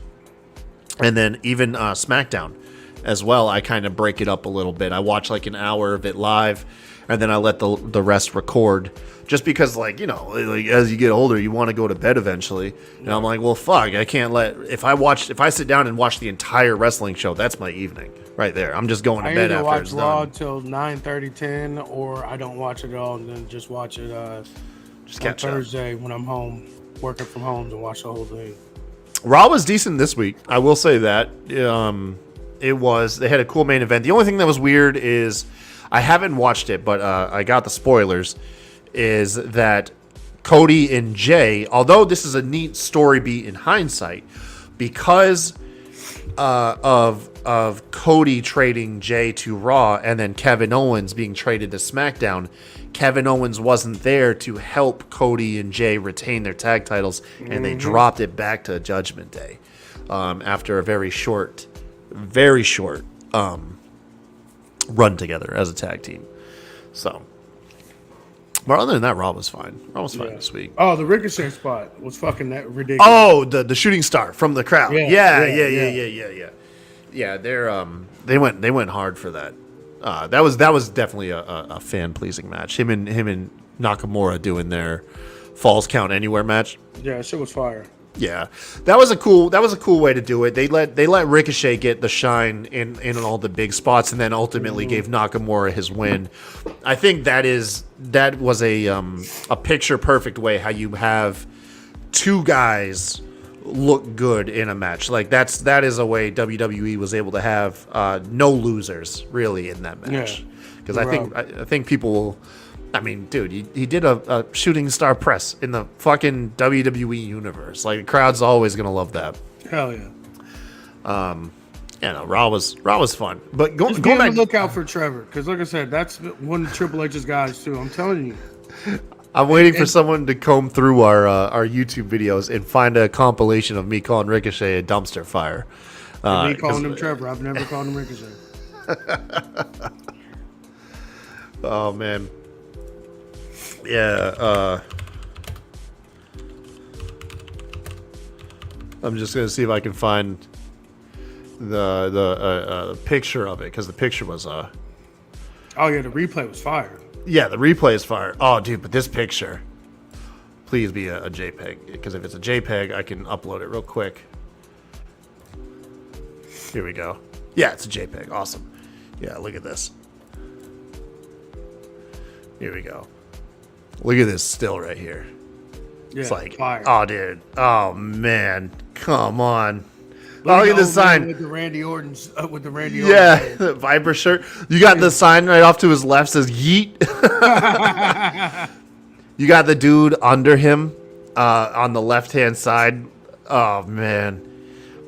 and then even SmackDown as well. I kind of break it up a little bit. I watch like an hour of it live, and then I let the rest record. Just because, like as you get older, you want to go to bed eventually. And I'm like, well, fuck, I can't if I sit down and watch the entire wrestling show, that's my evening right there. I'm just going to bed after it's done. I either watch Raw till 9:30, 10, or I don't watch it at all and then just watch it just catch Thursday when I'm home, working from home, to watch the whole thing. Raw was decent this week. I will say that. They had a cool main event. The only thing that was weird is I haven't watched it, but I got the spoilers. Is that Cody and Jay, although this is a neat story beat in hindsight, because of Cody trading Jay to Raw and then Kevin Owens being traded to SmackDown, Kevin Owens wasn't there to help Cody and Jay retain their tag titles, and they dropped it back to Judgment Day after a very short run together as a tag team. So But other than that, Raw was fine. Raw was fine this week. Oh, the Ricochet spot was fucking that ridiculous. Oh, the shooting star from the crowd. Yeah. Yeah, they went hard for that. That was definitely a fan pleasing match. Him and Nakamura doing their Falls Count Anywhere match. Yeah, that shit was fire. Yeah, that was a cool way to do it. They let Ricochet get the shine in all the big spots, and then ultimately gave Nakamura his win. I think that was a picture perfect way how you have two guys look good in a match. Like that is a way WWE was able to have no losers really in that match. Because I think people will. I mean, dude, he did a shooting star press in the fucking WWE universe. Like, the crowd's always gonna love that. Hell yeah. Raw was fun. But go Just back. be on the lookout for Trevor, because like I said, that's one of Triple H's guys too. I'm telling you. I'm waiting for someone to comb through our YouTube videos and find a compilation of me calling Ricochet a dumpster fire. Me calling him Trevor. I've never called him Ricochet. Oh man. Yeah, I'm just gonna see if I can find the picture of it, because the picture was Oh yeah, the replay was fire. yeah, the replay is fire. Oh dude, but this picture, please be a JPEG, because if it's a JPEG I can upload it real quick. Here we go. Yeah, it's a JPEG. Awesome. Yeah, look at this. Here we go. Look at this still right here. Yeah, It's like, fire. oh, dude. Oh, man. Come on. Look at this sign. with the Randy Orton's with the Randy Yeah, Orton. the Viper shirt. You got the sign right off to his left says Yeet. You got the dude under him on the left-hand side. Oh, man.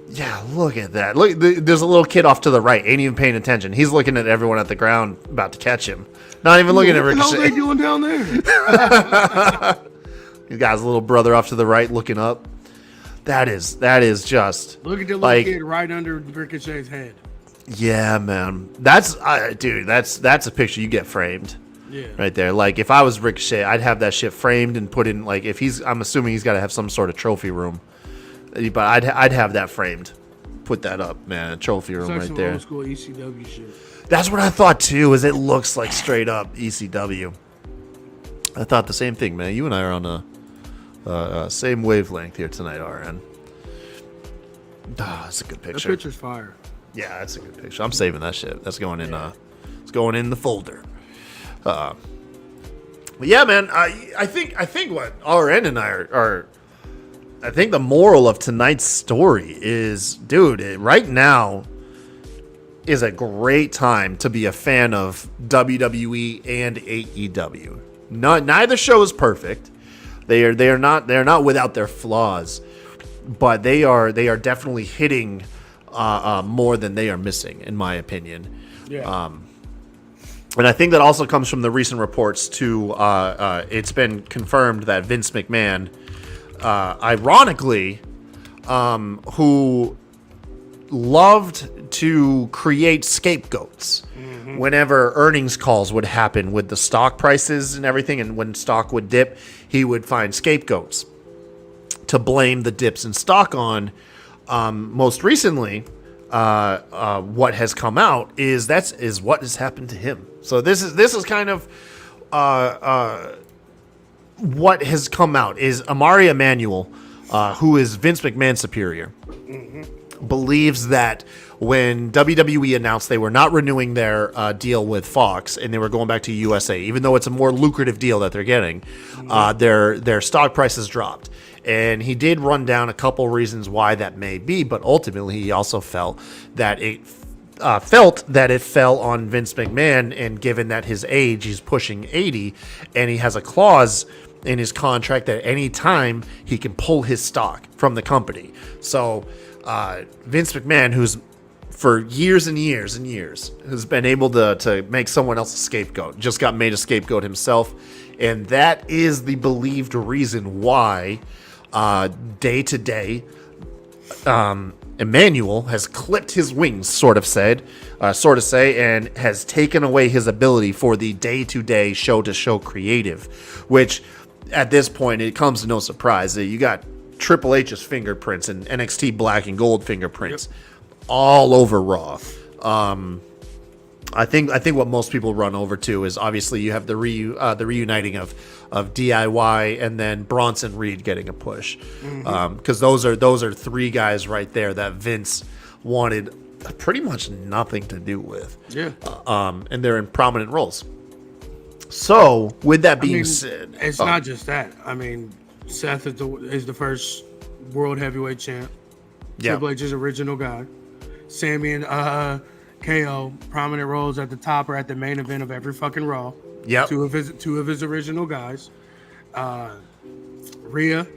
Yeah, look at that. Look, there's a little kid off to the right. Ain't even paying attention. He's looking at everyone at the ground about to catch him. Not even looking at What the hell Ricochet. they doing down there? You got his little brother off to the right looking up. That is just Look at the little like, kid right under Ricochet's head. yeah, man. That's dude. That's a picture you get framed. Yeah. Right there. Like, if I was Ricochet, I'd have that shit framed and put in, like, I'm assuming he's got to have some sort of trophy room. But I'd have that framed. Put that up, man. A trophy room It's like right some there. old school ECW shit. That's what I thought too. Is it looks like straight up ECW. I thought the same thing, man. You and I are on a same wavelength here tonight, RN. That's a good That picture. picture's fire. Yeah, that's a good picture. I'm saving that shit. That's going in. It's going in the folder. But yeah, man. I think what RN and I are. I think the moral of tonight's story is, dude, right now is a great time to be a fan of WWE and AEW. Neither show is perfect. They are not without their flaws, but they are definitely hitting more than they are missing, in my opinion. Yeah. And I think that also comes from the recent reports to it's been confirmed that Vince McMahon, ironically, who loved to create scapegoats whenever earnings calls would happen with the stock prices and everything, and when stock would dip, he would find scapegoats to blame the dips in stock on. Most recently, what has come out is what has happened to him. So this is kind of what has come out is Amari Emanuel, who is Vince McMahon's superior, believes that when WWE announced they were not renewing their deal with Fox and they were going back to USA, even though it's a more lucrative deal that they're getting, their stock prices dropped. And he did run down a couple reasons why that may be, but ultimately he also felt that it fell on Vince McMahon, and given that his age, he's pushing 80, and he has a clause in his contract that any time he can pull his stock from the company. So Vince McMahon, who's for years and years and years has been able to make someone else a scapegoat, just got made a scapegoat himself, and that is the believed reason why day to day Emmanuel has clipped his wings, sort of say, and has taken away his ability for the day-to-day, show-to-show creative, which at this point, it comes to no surprise that you got Triple H's fingerprints and NXT Black and Gold fingerprints all over Raw. I think what most people run over to is obviously you have the reuniting of DIY and then Bronson Reed getting a push, because those are three guys right there that Vince wanted pretty much nothing to do with. Yeah. And they're in prominent roles. So with that being said, it's not just that. I mean, Seth is the first world heavyweight champ. Yeah. Triple H's original guy. Sammy and KO, prominent roles at the top or at the main event of every fucking Raw. Yep. Two of his original guys. Rhea.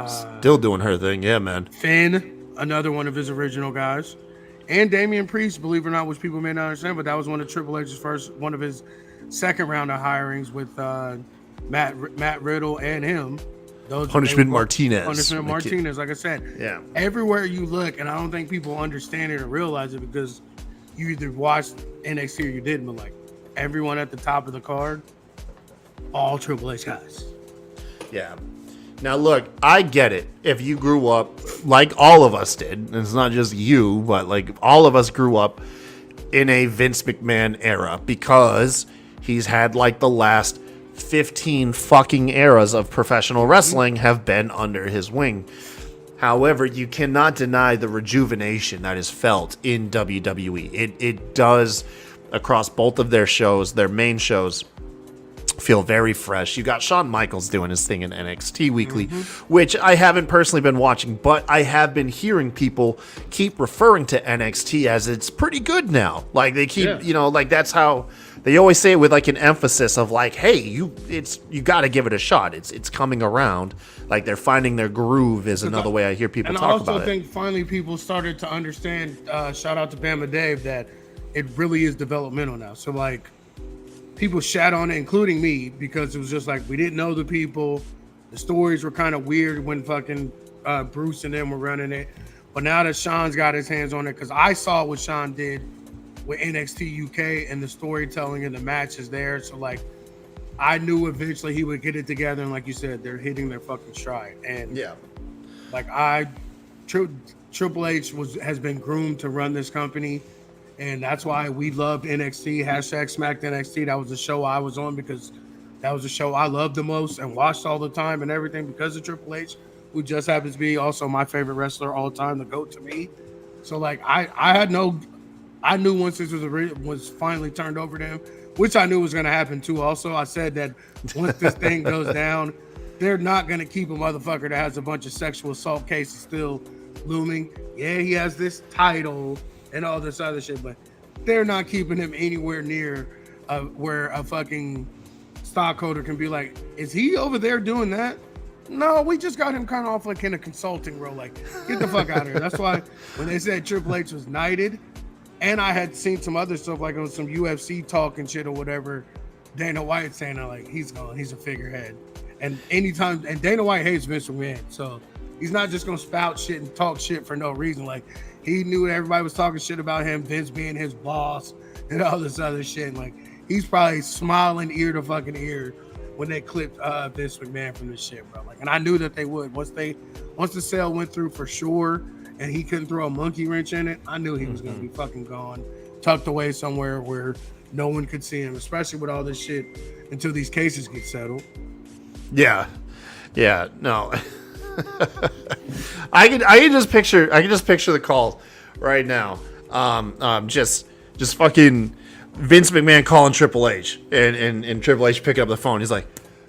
Still doing her thing, yeah, man. Finn, another one of his original guys. And Damian Priest, believe it or not, which people may not understand, but that was one of Triple H's one of his second round of hirings with Matt Riddle and him. Punishment Martinez, like I said. Yeah. Everywhere you look, and I don't think people understand it or realize it because you either watched NXT or you didn't, but like everyone at the top of the card, all Triple H guys. Yeah. Now look, I get it. If you grew up like all of us did, and it's not just you, but like all of us grew up in a Vince McMahon era, because he's had like the last 15 fucking eras of professional wrestling have been under his wing. However, you cannot deny the rejuvenation that is felt in WWE. It does, across both of their shows, their main shows, feel very fresh. You got Shawn Michaels doing his thing in NXT Weekly, which I haven't personally been watching, but I have been hearing people keep referring to NXT as it's pretty good now. Like they keep, like that's how they always say it, with like an emphasis of like, hey, you got to give it a shot. It's coming around. Like they're finding their groove is another way I hear people talk about it. And I also think finally people started to understand, shout out to Bama Dave, that it really is developmental now. So like, people shat on it, including me, because it was just like we didn't know the people. The stories were kind of weird when fucking Bruce and them were running it. But now that Sean's got his hands on it, because I saw what Sean did with NXT UK and the storytelling and the matches there. So like, I knew eventually he would get it together. And like you said, they're hitting their fucking stride. And yeah, like Triple H has been groomed to run this company. And that's why we loved NXT, #Smacked NXT. That was the show I was on because that was the show I loved the most and watched all the time and everything because of Triple H, who just happens to be also my favorite wrestler all time, the GOAT to me. So like I knew once this was finally turned over to him, which I knew was going to happen too. Also, I said that once this thing goes down, they're not going to keep a motherfucker that has a bunch of sexual assault cases still looming. Yeah, he has this title and all this other shit, but they're not keeping him anywhere near where a fucking stockholder can be like, is he over there doing that? No, we just got him kind of off like in a consulting role. Like, get the fuck out of here. That's why when they said Triple H was knighted, and I had seen some other stuff like on some UFC talk and shit or whatever, Dana White saying like he's a figurehead. And anytime, and Dana White hates Vince McMahon, so he's not just gonna spout shit and talk shit for no reason. Like, he knew everybody was talking shit about him, Vince being his boss and all this other shit. And like, he's probably smiling ear to fucking ear when they clipped Vince McMahon from this shit, bro. Like, and I knew that they would. Once the sale went through for sure, and he couldn't throw a monkey wrench in it, I knew he was gonna be fucking gone, tucked away somewhere where no one could see him, especially with all this shit until these cases get settled. Yeah, no. I can just picture the call right now. Just fucking Vince McMahon calling Triple H and Triple H picking up the phone. He's like,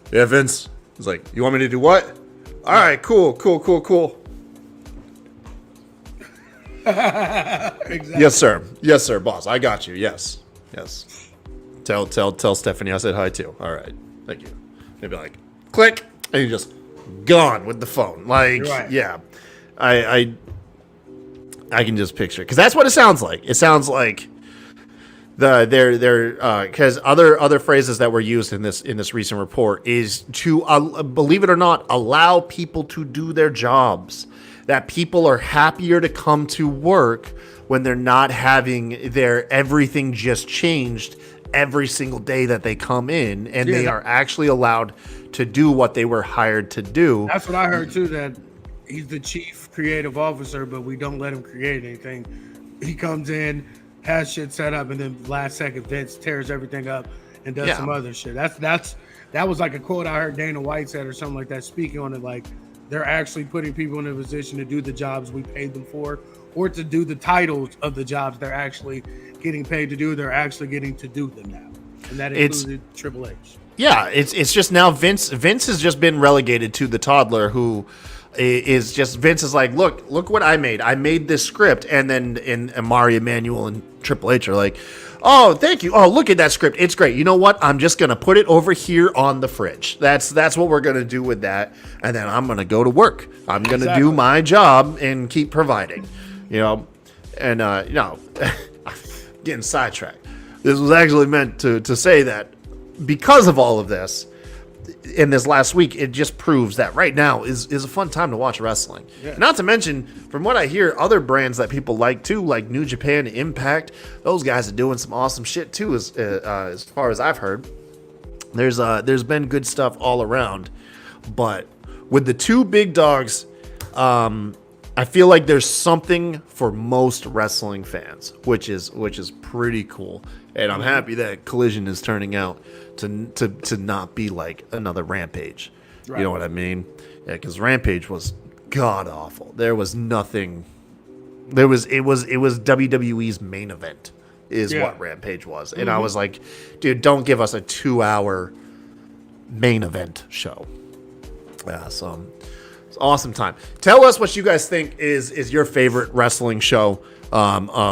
"Yeah, Vince." He's like, "You want me to do what?" All right, cool. Exactly. Yes, sir, boss. I got you. Yes. Tell Stephanie I said hi too. All right, thank you. They'd be like, click, and you just gone with the phone. Like, right. Yeah, I can just picture it because that's what it sounds like. It sounds like because other phrases that were used in this recent report is to believe it or not, allow people to do their jobs. that people are happier to come to work when they're not having their everything just changed every single day that they come in, and they are actually allowed to do what they were hired to do. That's what I heard too, that he's the chief creative officer, but we don't let him create anything. He comes in, has shit set up, and then last second Vince tears everything up and does some other shit. That was like a quote I heard Dana White said or something like that, speaking on it, like they're actually putting people in a position to do the jobs we paid them for, or to do the titles of the jobs they're actually getting paid to do. They're actually getting to do them now, and that included Triple H. Yeah, it's just now Vince has just been relegated to the toddler who is just, Vince is like, look what I made this script, and then Amari Emanuel and Triple H are like, oh, thank you. Oh, look at that script. It's great. You know what? I'm just going to put it over here on the fridge. That's what we're going to do with that. And then I'm going to go to work. I'm going to do my job and keep providing, and, getting sidetracked. This was actually meant to say that because of all of this in this last week, it just proves that right now is a fun time to watch wrestling. Yeah. Not to mention, from what I hear, other brands that people like too, like New Japan, Impact, those guys are doing some awesome shit too, as far as I've heard. There's been good stuff all around, but with the two big dogs, I feel like there's something for most wrestling fans, which is pretty cool, and I'm happy that Collision is turning out to not be like another Rampage. Right. You know what I mean? Yeah, because Rampage was god awful. There was nothing. It was WWE's main event is what Rampage was, and I was like, dude, don't give us a 2-hour main event show. Yeah, so. Awesome time. Tell us what you guys think is your favorite wrestling show,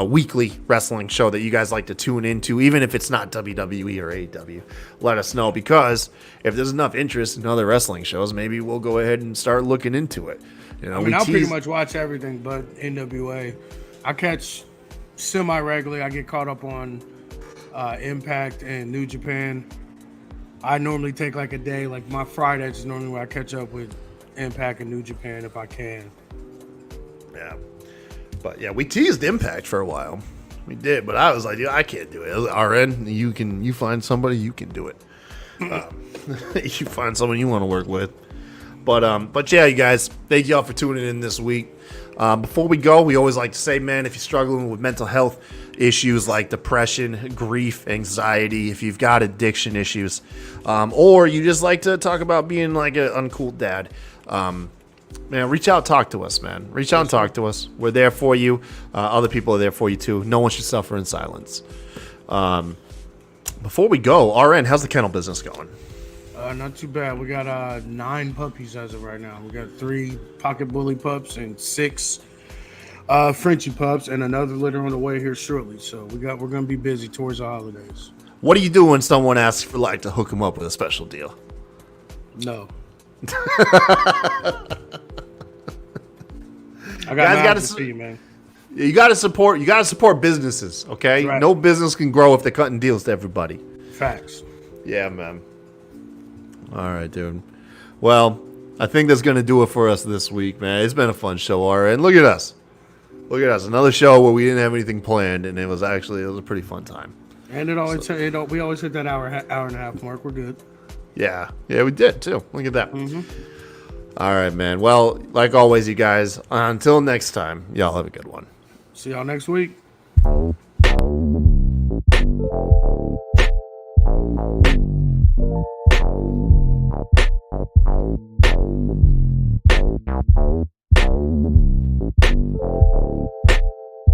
weekly wrestling show that you guys like to tune into, even if it's not WWE or AEW. Let us know, because if there's enough interest in other wrestling shows, maybe we'll go ahead and start looking into it. I'll pretty much watch everything but NWA. I catch semi-regularly. I get caught up on Impact and New Japan. I normally take like a day, like my Fridays is normally where I catch up with Impact and New Japan if I can. Yeah. But yeah, we teased Impact for a while. We did, but I was like, I can't do it. RN, you find somebody, you can do it. You find someone you want to work with. But yeah, you guys, thank y'all for tuning in this week. Before we go, we always like to say, man, if you're struggling with mental health issues like depression, grief, anxiety, if you've got addiction issues, or you just like to talk about being like an uncool dad, man, reach out, talk to us, man. Reach out and talk to us. We're there for you. Other people are there for you too. No one should suffer in silence. Before we go, RN, how's the kennel business going? Not too bad. We got 9 puppies as of right now. We got 3 pocket bully pups and 6 Frenchie pups, and another litter on the way here shortly. So we're gonna be busy towards the holidays. What do you do when someone asks for like to hook them up with a special deal? No. I got to see, man. You got to support businesses, okay? Right. No business can grow if they're cutting deals to everybody. Facts. Yeah, man. All right, dude. Well, I think that's going to do it for us this week, man. It's been a fun show, all right? And look at us. Look at us. Another show where we didn't have anything planned, and it was a pretty fun time. And we always hit that hour and a half mark. We're good. Yeah, we did too. Look at that. Mm-hmm. All right, man. Well, like always, you guys, until next time, y'all have a good one. See y'all next week.